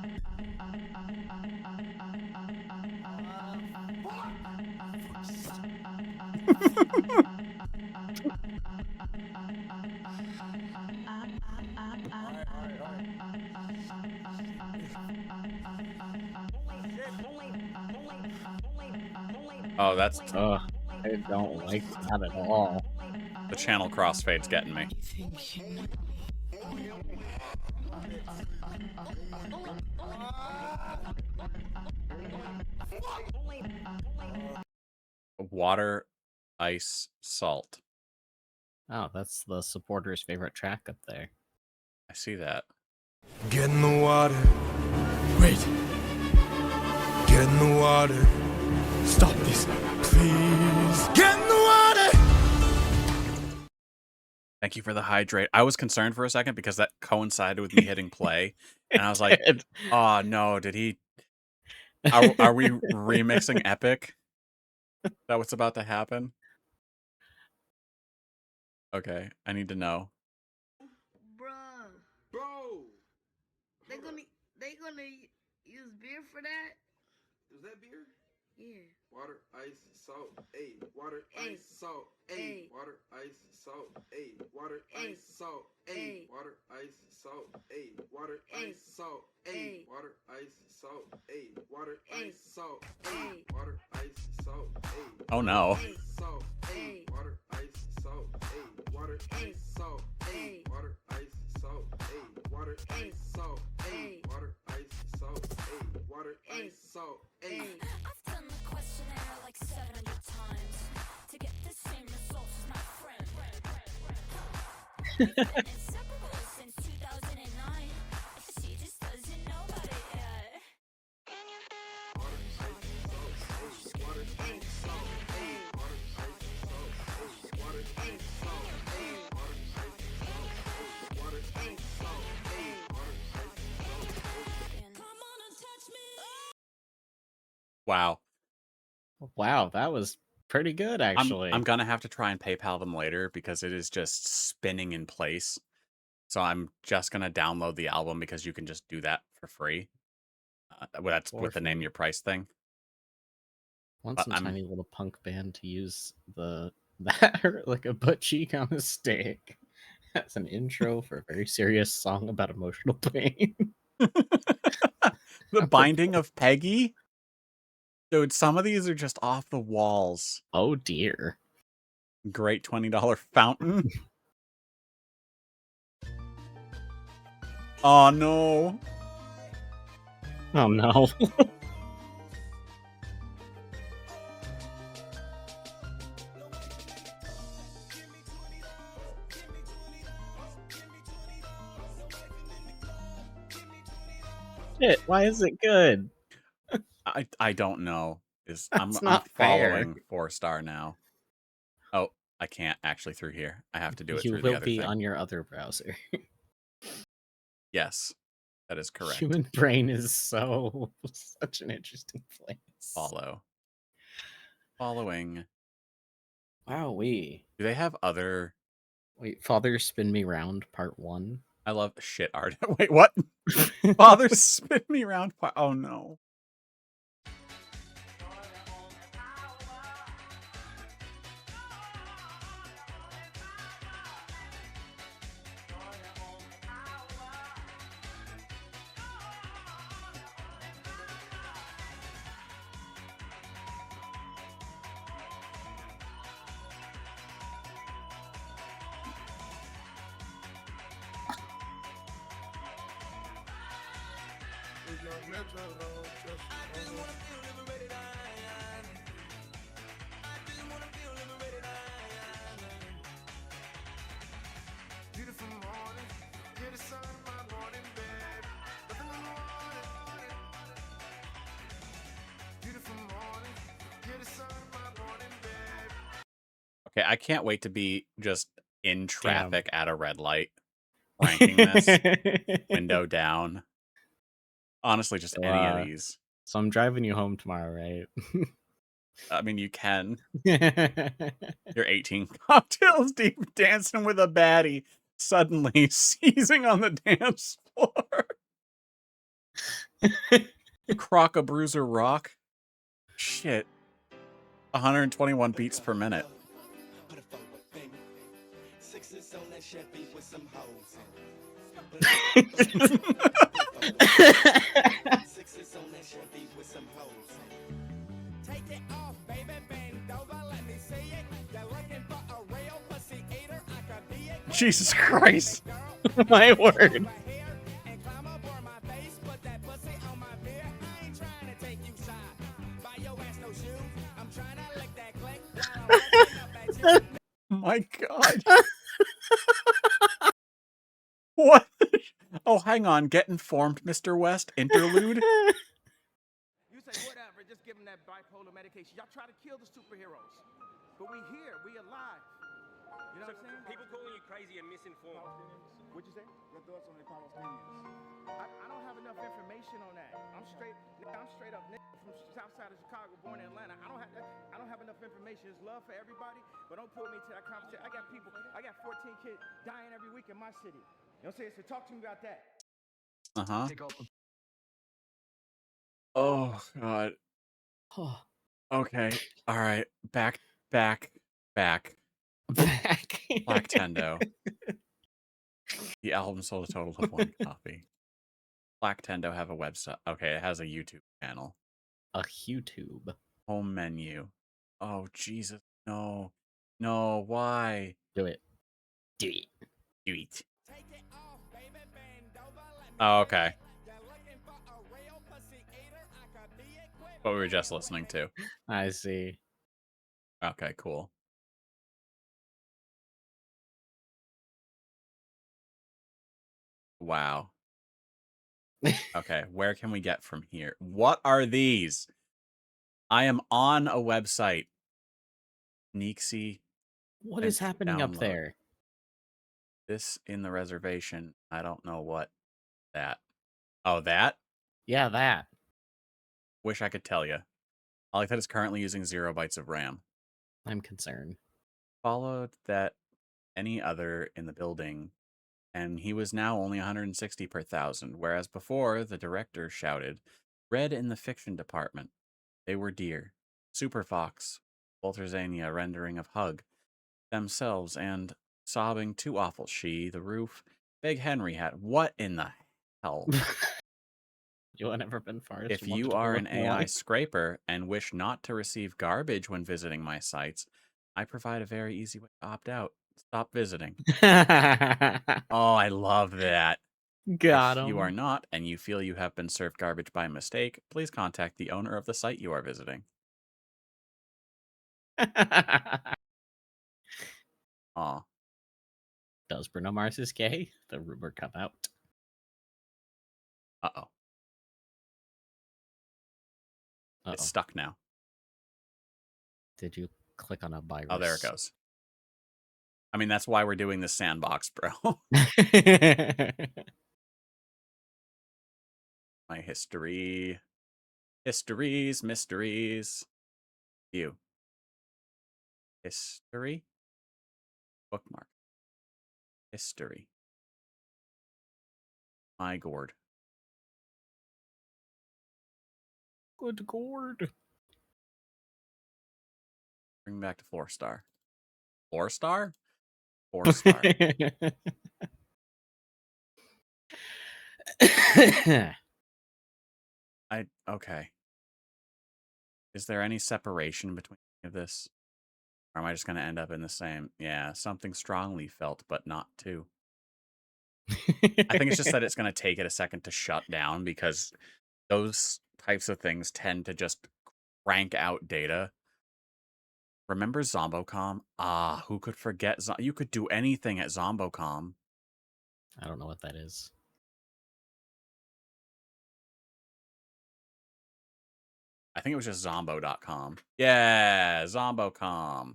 Oh, that's Ugh. I don't like that at all. the channel crossfade's getting me. Water, ice, salt. Oh, that's the supporter's favorite track up there. I see that. Get in the water. Wait. Get in the water. Stop this, please. Get in the water. Thank you for the hydrate. I was concerned for a second because that coincided with me hitting play, and I was like, "Oh no, did he? Are we remixing Epic? Is that what's about to happen?" Okay, I need to know. Bruh, Bro, they gonna use beer for that? is that beer? Yeah. Water, ice, salt, ayy. Water, Ayy. ice, salt, ayy. Ayy. Water, ice, salt, ayy. Water, Ayy. ice, salt, ayy. Ayy. Water, ice, salt, ayy. Water, Ayy. ice, salt, ayy. Ayy. Water, ice, salt, ayy. Water, Ayy. ice, salt, ayy. Ayy. Water, ice, salt, ayy. Oh no. Ayy. Salt, ayy. Ayy. Water, ice, salt, ayy. Water, Ayy. ice, salt, ayy. Ayy. Water, ice, salt, ayy. Water, Ayy. ice, salt, ayy. Ayy. Water, ice, salt, ayy. Water, Ayy. ice, salt, ayy. Ayy. I've done the questionnaire like 700 times to get the same results as my friend. We've been inseparable since 2009. She just doesn't know about it yet. Wow. Wow, that was pretty good, actually. I'm gonna have to try and PayPal them later because it is just spinning in place. So I'm just gonna download the album because you can just do that for free. Well, that's For with the name free. your price thing. Want but some I'm- tiny little punk band to use that like a butt cheek on a stick as an intro for a very serious song about emotional pain. The Binding of Peggy? Dude, some of these are just off the walls. Oh dear. Great $20 fountain. Oh no. Oh no. Shit, why is it good? I don't know. I'm not fair. following 4-star now. Oh, I can't actually through here. I have to do it You through the will other be thing. on your other browser. Yes, that is correct. Human brain is such an interesting place. Follow. Following. Wow, Do they have other? wait, Father Spin Me Round Part 1. I love shit art. Wait, what? Father spin me round. Oh no. Beautiful morning, hear the sun in my morning bed. Nothing in the water. Beautiful morning, hear the sun in my morning bed. Okay, I can't wait to be just in Damn. traffic at a red light, ranking this window down. Honestly, just So, any of these. So I'm driving you home tomorrow, right? I mean, you can. You're 18 cocktails deep, dancing with a baddie, suddenly seizing on the dance floor. Crock a bruiser rock. Shit. 121 beats per minute. Take it off, baby, bend over, let me see it. You're looking for a real pussy eater, I could be it. Jesus Christ. My word. And climb up on my face, put that pussy on my beer. I ain't trying to take you side. Buy your ass no shoes. I'm trying to lick that click while I'm looking up at you. My God. What? Oh, hang on. Get informed, Mr. West. Interlude. You say whatever, just give them that bipolar medication. Y'all try to kill the superheroes. But we here, we alive. You know what I'm saying? People calling you crazy and misinformed. What'd you say? Your thoughts on the Palestinians? I don't have enough information on that. I'm straight up nigga from south side of Chicago, born in Atlanta. I don't have enough information. There's love for everybody, but don't pull me to that conversation. I got 14 kids dying every week in my city. You know what I'm saying? So talk to me about that. Uh-huh. Oh, God. Okay. All right. Back. Back. Black Tendo. The album sold a total of 1 copy. Black Tendo have a website. Okay, it has a YouTube channel. A YouTube. Home menu. Oh, Jesus. No. No, why? Do it. Do it. Do it. Oh, okay. What we were just listening to. I see. Okay, cool. Wow. Okay, where can we get from here? What are these? I am on a website. Neeksy. What is happening up download. there? This in the reservation. I don't know what that. Oh, that? Yeah, that. Wish I could tell you. I like that it's currently using 0 bytes of RAM. I'm concerned. Followed that any other in the building, and he was now only 160 per 1,000, whereas before the director shouted, "Red in the fiction department. They were dear. Super Fox, Walter Zania rendering of Hug, themselves, and sobbing too awful she, the roof, Big Henry had." What in the hell? You have never been far. If you are an AI scraper and wish not to receive garbage when visiting my sites, I provide a very easy way to opt out. Stop visiting. Oh, I love that. Got If him. you are not, and you feel you have been served garbage by mistake, please contact the owner of the site you are visiting. Aw. Does Bruno Mars is gay? The rumor come out. Uh-oh. It's stuck now. Did you click on a virus? Oh, there it goes. I mean, that's why we're doing this sandbox, bro. My history. Histories, mysteries. You. History. Bookmark. History. My gourd. Good gourd. Bring back to 4-star. 4-star? 4-star. Okay. Is there any separation between any of this? Or am I just going to end up in the same? Yeah, something strongly felt, but not too. I think it's just that it's going to take it a second to shut down because those types of things tend to just crank out data. Remember Zombocom? Ah, who could forget? You could do anything at Zombocom. I don't know what that is. I think it was just Zombo.com. Yeah, Zombocom.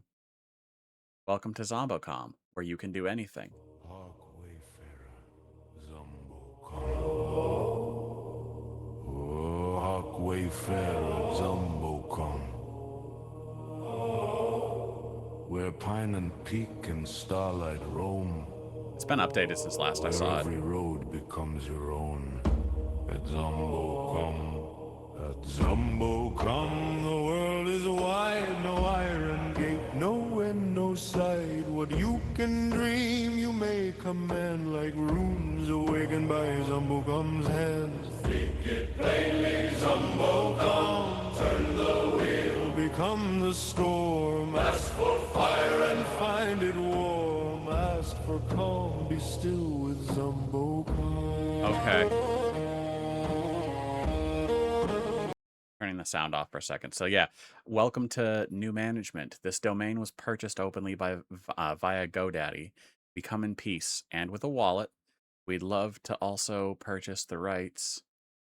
Welcome to Zombocom, where you can do anything. Hark, wayfarer, Zombocom, where pine and peak and starlight roam. It's been updated since last I saw it. Every road becomes your own. At Zombocom, the world is wide, no iron gate, no end, no side. What you can dream, you may command, like runes awakened by Zombocom's hands. Think it plainly, Zombocom, turn the wheel, become the storm. Ask for fire and find it warm. Ask for calm, be still with Zombocom. Okay. Turning the sound off for a second. So yeah, welcome to new management. This domain was purchased openly by via GoDaddy. We come in peace and with a wallet. We'd love to also purchase the rights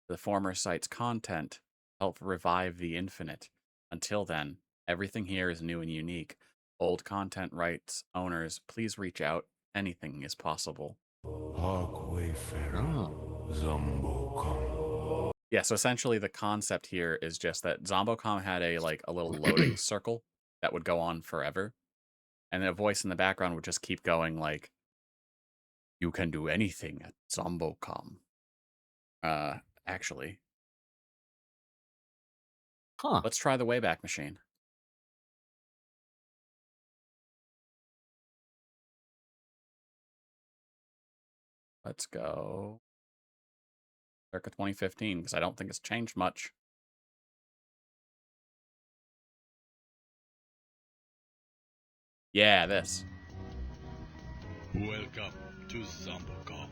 to the former site's content, help revive the infinite. Until then, everything here is new and unique. Old content rights owners, please reach out. Anything is possible. Hark, wayfarer, Zombocom. Yeah, so essentially the concept here is just that Zombocom had a little loading circle that would go on forever. And then a voice in the background would just keep going like, you can do anything at Zombocom. Actually. Huh. Let's try the Wayback Machine. Let's go circa 2015, because I don't think it's changed much. Yeah, this. Welcome to Zombocom.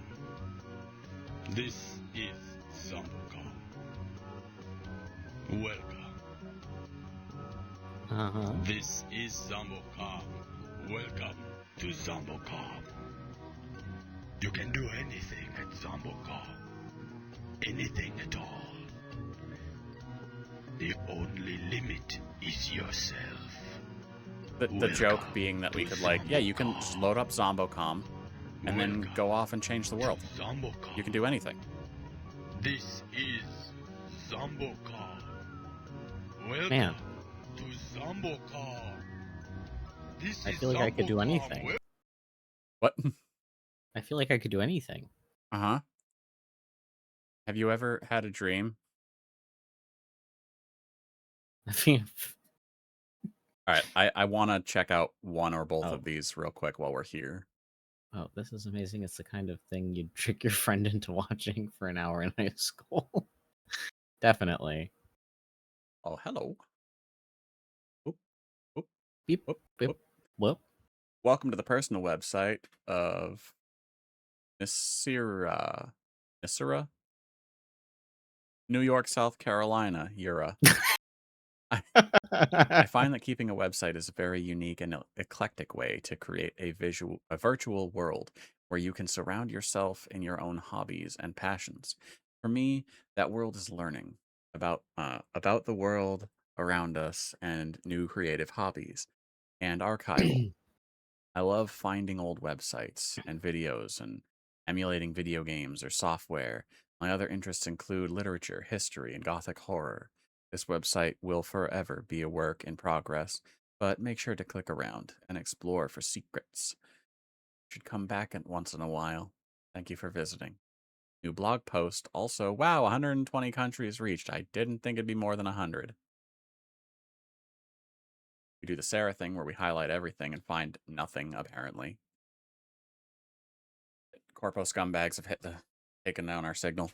This is Zombocom. Welcome. This is Zombocom. Welcome to Zombocom. You can do anything at Zombocom. Anything at all. The only limit is yourself. The joke being that we could you can just load up Zombocom and then go off and change the world. You can do anything. This is Zombocom. Welcome Man. to Zombocom. This I is feel like I could do Zombocom. anything. What? I feel like I could do anything. Uh-huh. Have you ever had a dream? I mean, all right, I want to check out one or both of these real quick while we're here. oh, this is amazing. It's the kind of thing you'd trick your friend into watching for an hour in high school. Definitely. Oh, hello. Oop, oop, beep, oop, beep, oop. whoop. Welcome to the personal website of Nisira, New York, South Carolina, Yura. I find that keeping a website is a very unique and eclectic way to create a virtual world where you can surround yourself in your own hobbies and passions. For me, that world is learning about the world around us and new creative hobbies and archival. I love finding old websites and videos and emulating video games or software. My other interests include literature, history, and gothic horror. This website will forever be a work in progress, but make sure to click around and explore for secrets. You should come back once in a while. Thank you for visiting. New blog post. Also, wow, 120 countries reached. I didn't think it'd be more than 100. We do the Sarah thing where we highlight everything and find nothing, apparently. Corpo scumbags have taken down our signal.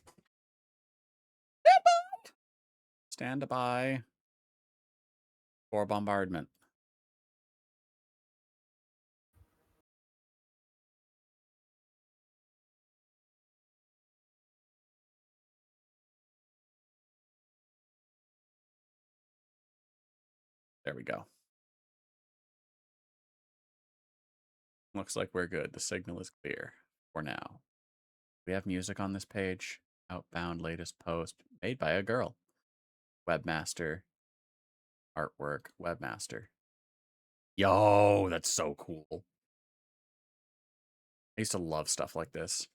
Stand by for bombardment. There we go. Looks like we're good. The signal is clear for now. We have music on this page. Outbound latest post made by a girl. Webmaster. Artwork. Webmaster. Yo, that's so cool. I used to love stuff like this.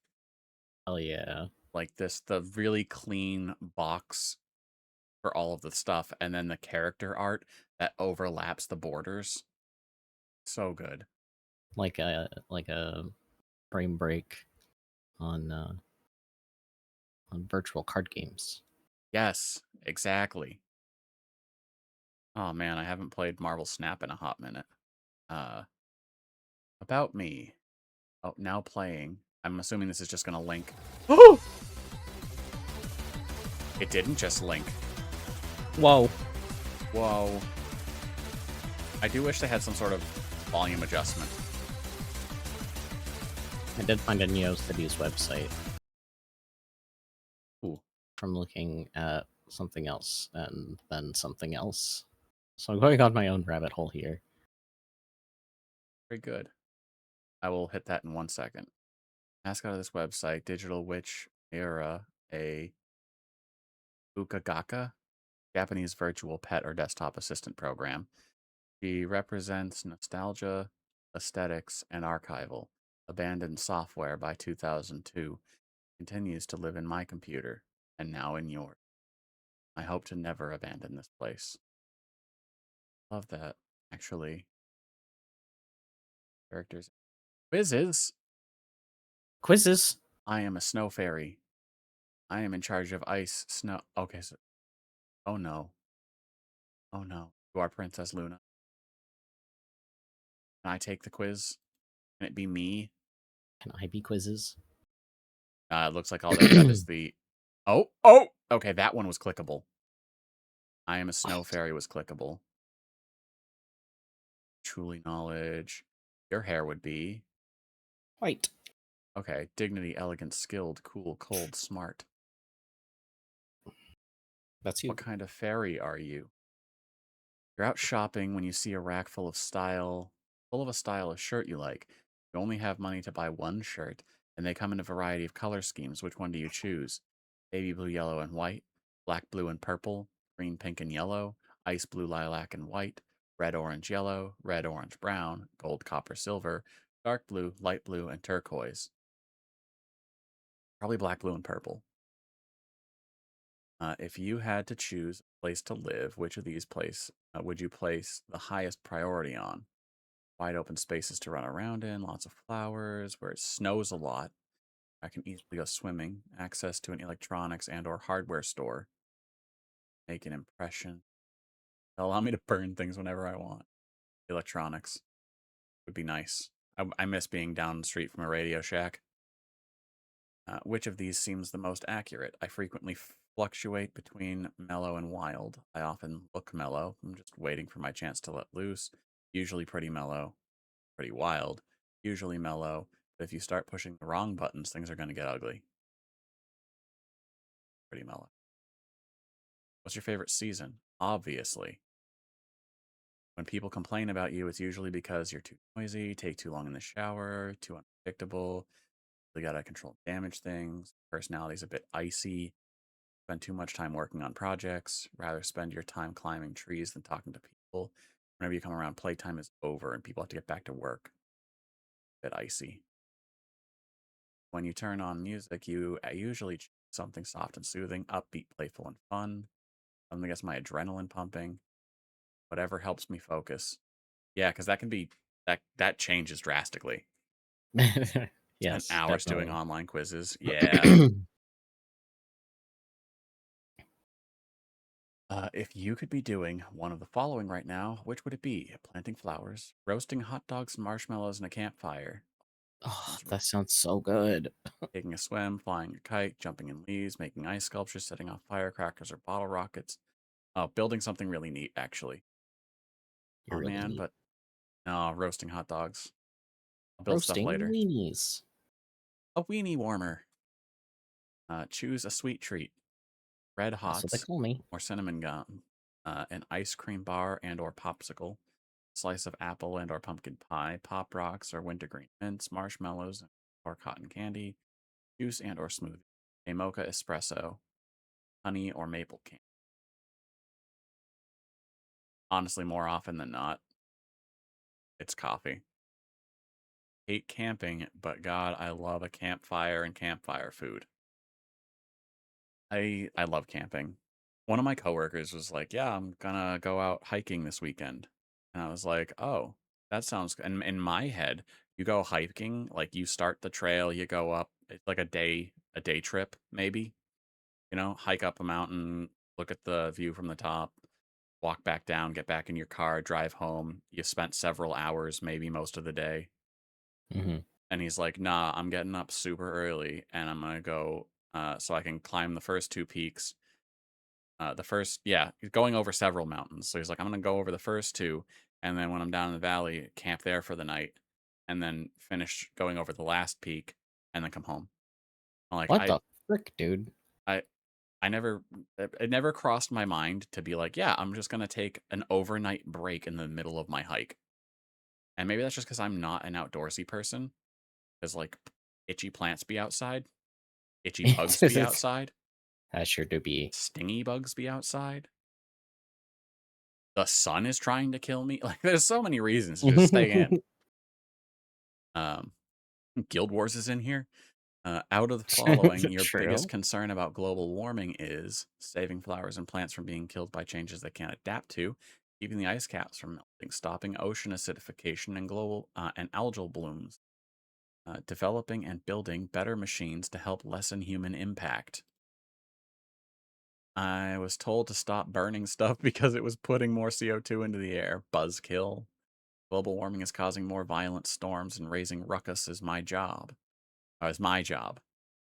Oh yeah. Like this, the really clean box for all of the stuff, and then the character art that overlaps the borders. So good. Like a frame break on virtual card games. Yes, exactly. Oh man, I haven't played Marvel Snap in a hot minute. About me. Oh, now playing. I'm assuming this is just gonna link. Oh! It didn't just link. Whoa. Whoa. I do wish they had some sort of volume adjustment. I did find a NeoCities website. Ooh. From looking at something else and then something else. So I'm going on my own rabbit hole here. Very good. I will hit that in 1 second. Mascot of this website, Digital Witch Era, a Ukagaka, Japanese virtual pet or desktop assistant program. She represents nostalgia, aesthetics, and archival. Abandoned software by 2002. Continues to live in my computer, and now in yours. I hope to never abandon this place. Love that, actually. Characters. Quizzes! Quizzes! I am a snow fairy. I am in charge of ice, snow. Okay, so. Oh no. Oh no. You are Princess Luna. Can I take the quiz? Can it be me? Can I be quizzes? It looks like all they've got is the. Oh! Oh! Okay, that one was clickable. I am a snow fairy was clickable. Truly knowledge. Your hair would be. White. Okay, dignity, elegant, skilled, cool, cold, smart. That's you. What kind of fairy are you? You're out shopping when you see a rack full of a stylish shirt you like. You only have money to buy one shirt, and they come in a variety of color schemes. Which one do you choose? Baby blue, yellow, and white, black, blue, and purple, green, pink, and yellow, ice blue, lilac, and white, red, orange, yellow, red, orange, brown, gold, copper, silver, dark blue, light blue, and turquoise. Probably black, blue, and purple. If you had to choose a place to live, which of these would you place the highest priority on? Wide open spaces to run around in, lots of flowers, where it snows a lot. I can easily go swimming, access to an electronics and or hardware store. Make an impression. Allow me to burn things whenever I want. Electronics would be nice. I miss being down the street from a Radio Shack. Which of these seems the most accurate? I frequently fluctuate between mellow and wild. I often look mellow. I'm just waiting for my chance to let loose. Usually pretty mellow, pretty wild. Usually mellow, but if you start pushing the wrong buttons, things are going to get ugly. Pretty mellow. What's your favorite season? Obviously. When people complain about you, it's usually because you're too noisy, take too long in the shower, too unpredictable. You gotta control damage things. Personality's a bit icy. Spend too much time working on projects. Rather spend your time climbing trees than talking to people. Whenever you come around, playtime is over and people have to get back to work. A bit icy. When you turn on music, you usually choose something soft and soothing, upbeat, playful, and fun. Something that gets my adrenaline pumping. Whatever helps me focus. Yeah, because that can be that changes drastically. Yes. Spent hours doing definitely. online quizzes. Yeah. If you could be doing one of the following right now, which would it be? Planting flowers, roasting hot dogs and marshmallows in a campfire. Oh, that sounds so good. Taking a swim, flying a kite, jumping in leaves, making ice sculptures, setting off firecrackers or bottle rockets. Oh, building something really neat, actually. You're Oh really man, neat. but no, roasting hot dogs. I'll build stuff Roasting later. weenies. A weenie warmer. Choose a sweet treat. Red That's what they Hots call me. or cinnamon gum. an ice cream bar and or popsicle, slice of apple and or pumpkin pie, pop rocks or wintergreen mints, marshmallows or cotton candy, juice and or smoothie, a mocha espresso, honey or maple candy. Honestly, more often than not, it's coffee. Hate camping, but God, I love a campfire and campfire food. I love camping. One of my coworkers was like, "Yeah, I'm gonna go out hiking this weekend," and I was like, "Oh, that sounds." In my head, you go hiking, like you start the trail, you go up. It's like a day trip, maybe. You know, hike up a mountain, look at the view from the top, walk back down, get back in your car, drive home. You spent several hours, maybe most of the day. Mm-hmm. And he's like, "Nah, I'm getting up super early, and I'm gonna go so I can climb the first two peaks." He's going over several mountains. So he's like, "I'm gonna go over the first two, and then when I'm down in the valley, camp there for the night, and then finish going over the last peak, and then come home." I'm like, What the frick, dude? I, I never, it never crossed my mind to be like, "Yeah, I'm just gonna take an overnight break in the middle of my hike." And maybe that's just because I'm not an outdoorsy person, because like itchy plants be outside, itchy bugs be outside, That sure do be. stingy bugs be outside. The sun is trying to kill me. Like, there's so many reasons to just stay in. Guild Wars is in here. Out of the following, your biggest True. concern about global warming is saving flowers and plants from being killed by changes they can't adapt to, keeping the ice caps from melting, stopping ocean acidification and global and algal blooms, developing and building better machines to help lessen human impact. I was told to stop burning stuff because it was putting more CO2 into the air. Buzzkill. Global warming is causing more violent storms and raising ruckus is my job. Is my job.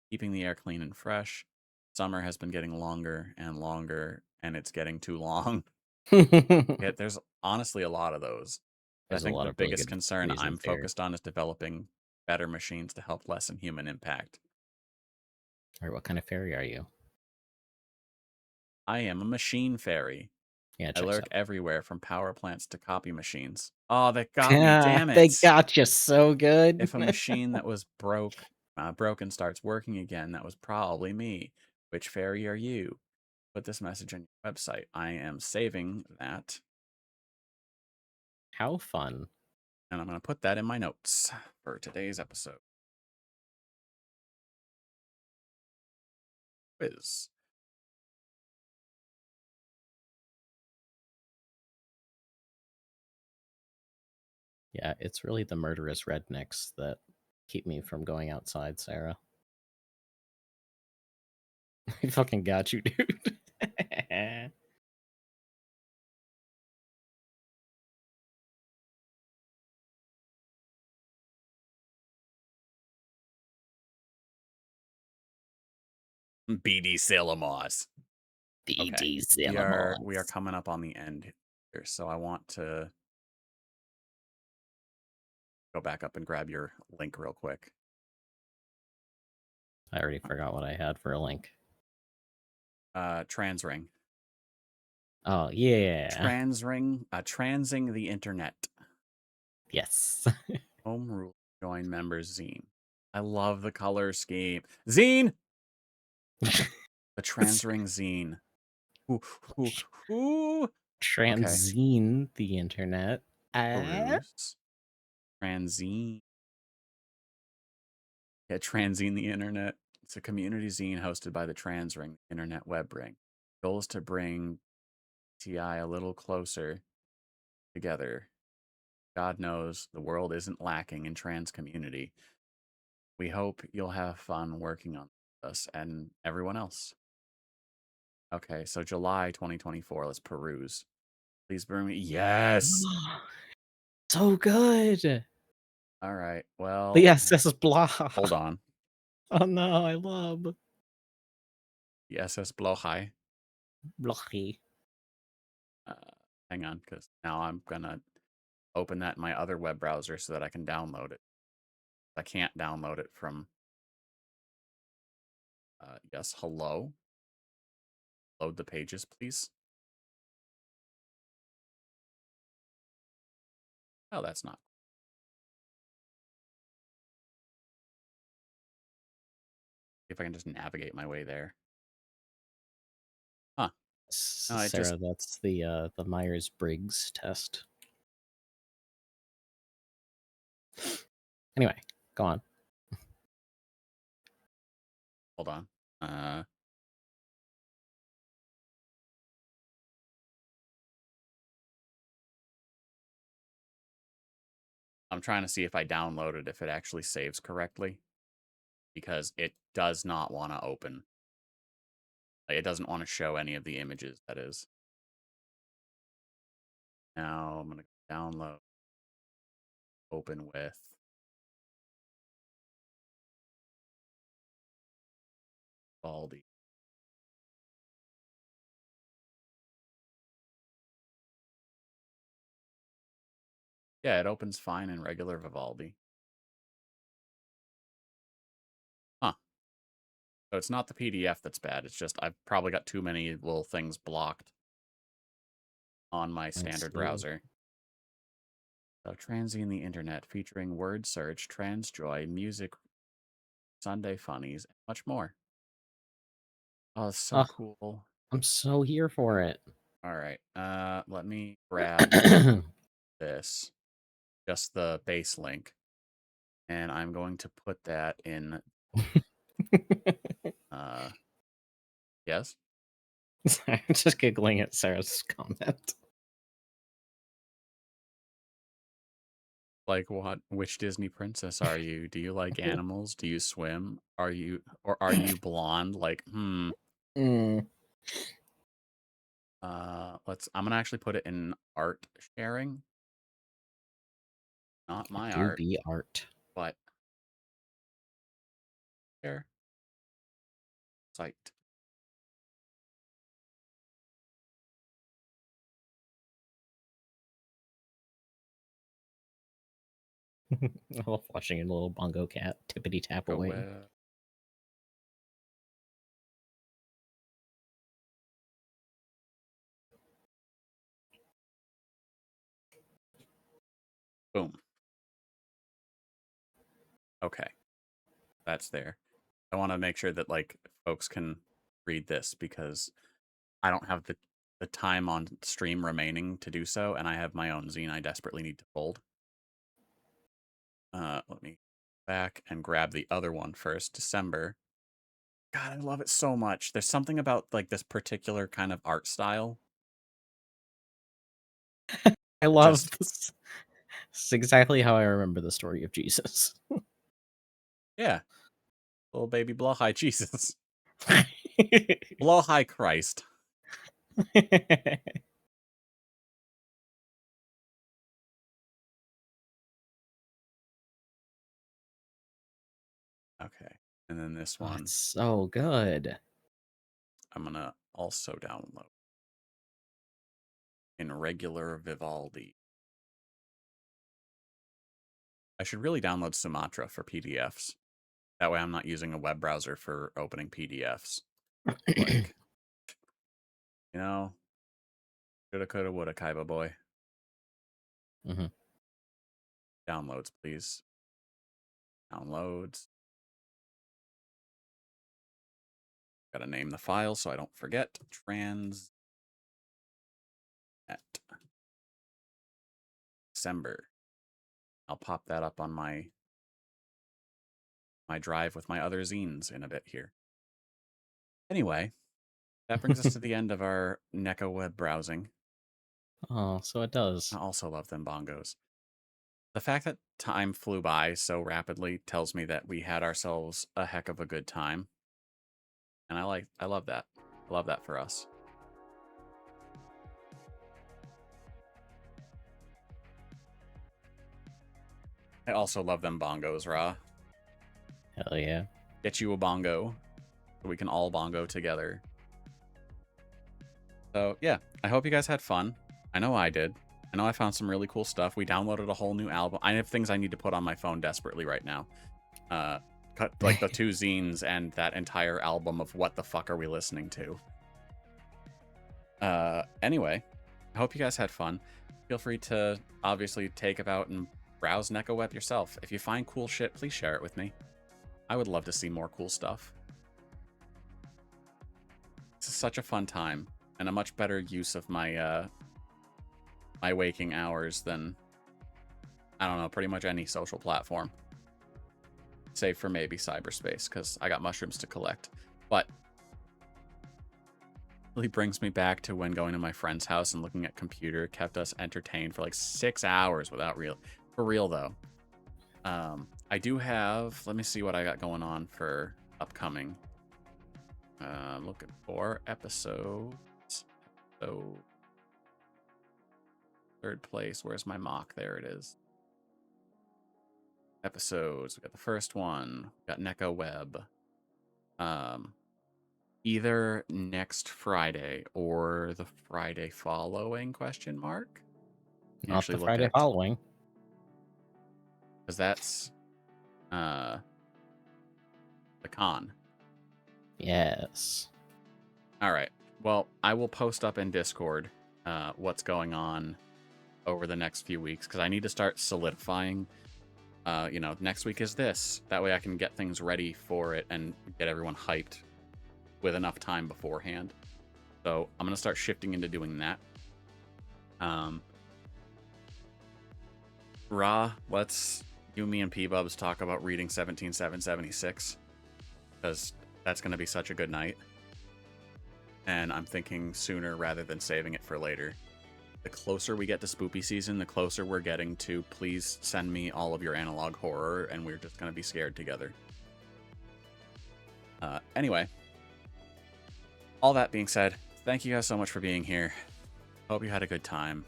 Keeping the air clean and fresh. Summer has been getting longer and longer, and it's getting too long. There's honestly a lot of those. I There's a think lot the of really biggest good concern I'm reasons here. focused on is developing better machines to help lessen human impact. All right, what kind of fairy are you? I am a machine fairy. Yeah, I checks lurk out. everywhere from power plants to copy machines. Oh, they got me, Yeah, damn they it. got you so good. If a machine that was broken starts working again, that was probably me. Which fairy are you? Put this message on your website. I am saving that, How fun. and I'm going to put that in my notes for today's episode. Quiz. Yeah, it's really the murderous rednecks that keep me from going outside, Sarah. I fucking got you, dude. BD Salamos. BD We are coming up on the end here, so I want to go back up and grab your link real quick. I already forgot what I had for a link. Transring. Oh, yeah. Transing the internet. Yes. Home rule join members zine. I love the color scheme. Zine! The Transring zine. Ooh. Transzine the internet. Peruse. Tranzine. Yeah, Tranzine the internet. It's a community zine hosted by the Transring, internet web ring. Goal is to bring TI a little closer together. God knows the world isn't lacking in trans community. We hope you'll have fun working on us and everyone else. Okay, so July 2024, let's peruse. Please bring me. Yes! So good! All right, well. The SS Blah. Hold on. Oh no, I love. The SS Blowhigh. Blochy. Hang on, because now I'm going to open that in my other web browser so that I can download it. I can't download it from. Yes, hello. Load the pages, please. Oh, that's not. See if I can just navigate my way there. Huh. No, it Sarah, just that's the Myers-Briggs test. Anyway, go on. hold on. I'm trying to see if I downloaded if it actually saves correctly, because it does not want to open. Like, it doesn't want to show any of the images, that is. Now I'm going to download, open with. Baldi. Yeah, it opens fine in regular Vivaldi. Huh. So it's not the PDF that's bad. It's just I've probably got too many little things blocked on my standard browser. So Transy the Internet, featuring word search, Transjoy, music, Sunday funnies, and much more. Oh, it's so cool. I'm so here for it. All right. Let me grab this, just the base link, and I'm going to put that in. Yes. Sorry, I'm just giggling at Sarah's comment. Like what? Which Disney princess are you? Do you like animals? Do you swim? Are you blonde? Like, Mm. I'm gonna actually put it in art sharing. Not my Do art. be art. But share. Site. I love watching a little bongo cat tippity tap away. Boom. Okay. That's there. I want to make sure that like folks can read this, because I don't have the time on stream remaining to do so, and I have my own zine I desperately need to fold. Let me back and grab the other one first. December. God, I love it so much. There's something about like this particular kind of art style. I love this. This is exactly how I remember the story of Jesus. Yeah. Little baby blow high Jesus. Blow high Christ. Okay. And then this one. It's so good. I'm going to also download in regular Vivaldi. I should really download Sumatra for PDFs. That way I'm not using a web browser for opening PDFs. Like, you know, shoulda, coulda, woulda, Kaiba boy. Mm-hmm. Downloads, please. Downloads. Gotta name the file so I don't forget. Trans at December. I'll pop that up on my drive with my other zines in a bit here. Anyway, that brings us to the end of our NekoWeb browsing. Oh, so it does. I also love them bongos. The fact that time flew by so rapidly tells me that we had ourselves a heck of a good time. And I love that. I love that for us. I also love them bongos, Ra. Hell yeah. Get you a bongo so we can all bongo together. So, yeah, I hope you guys had fun. I know I did. I know I found some really cool stuff. We downloaded a whole new album. I have things I need to put on my phone desperately right now. Cut like the 2 zines and that entire album of What the Fuck Are We Listening To? Anyway, I hope you guys had fun. feel free to obviously take about and browse NekoWeb yourself. If you find cool shit, please share it with me. I would love to see more cool stuff. This is such a fun time, and a much better use of my my waking hours than, I don't know, pretty much any social platform. Save for maybe cyberspace, because I got mushrooms to collect. But really brings me back to when going to my friend's house and looking at computer kept us entertained for like 6 hours without for real though. I do have, let me see what I got going on for upcoming. Looking for episodes. So third place, where's my mock? There it is. Episodes. We got the first one. We got NekoWeb. Either next Friday or the Friday following, question mark? Not the Friday following. Because that's the con. Yes. All right. Well, I will post up in Discord what's going on over the next few weeks, because I need to start solidifying. You know, next week is this. That way I can get things ready for it and get everyone hyped with enough time beforehand. So I'm going to start shifting into doing that. Ra, let's you, me, and P-Bubs talk about reading 17776, because that's going to be such a good night. And I'm thinking sooner rather than saving it for later. The closer we get to spoopy season, the closer we're getting to please send me all of your analog horror, and we're just going to be scared together. Anyway, all that being said, thank you guys so much for being here. Hope you had a good time.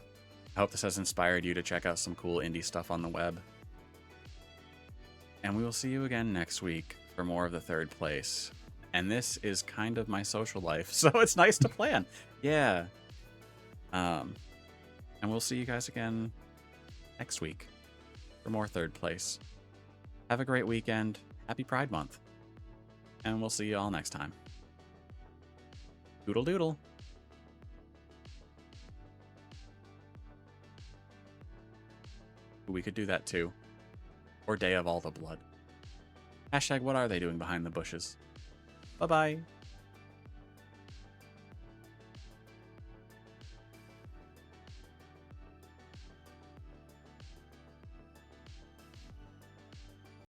I hope this has inspired you to check out some cool indie stuff on the web. And we will see you again next week for more of the third place. And this is kind of my social life, so it's nice to plan. Yeah. And we'll see you guys again next week for more third place. Have a great weekend. Happy Pride Month. And we'll see you all next time. Doodle doodle. We could do that too. Or Day of All the Blood. Hashtag what are they doing behind the bushes? Bye-bye.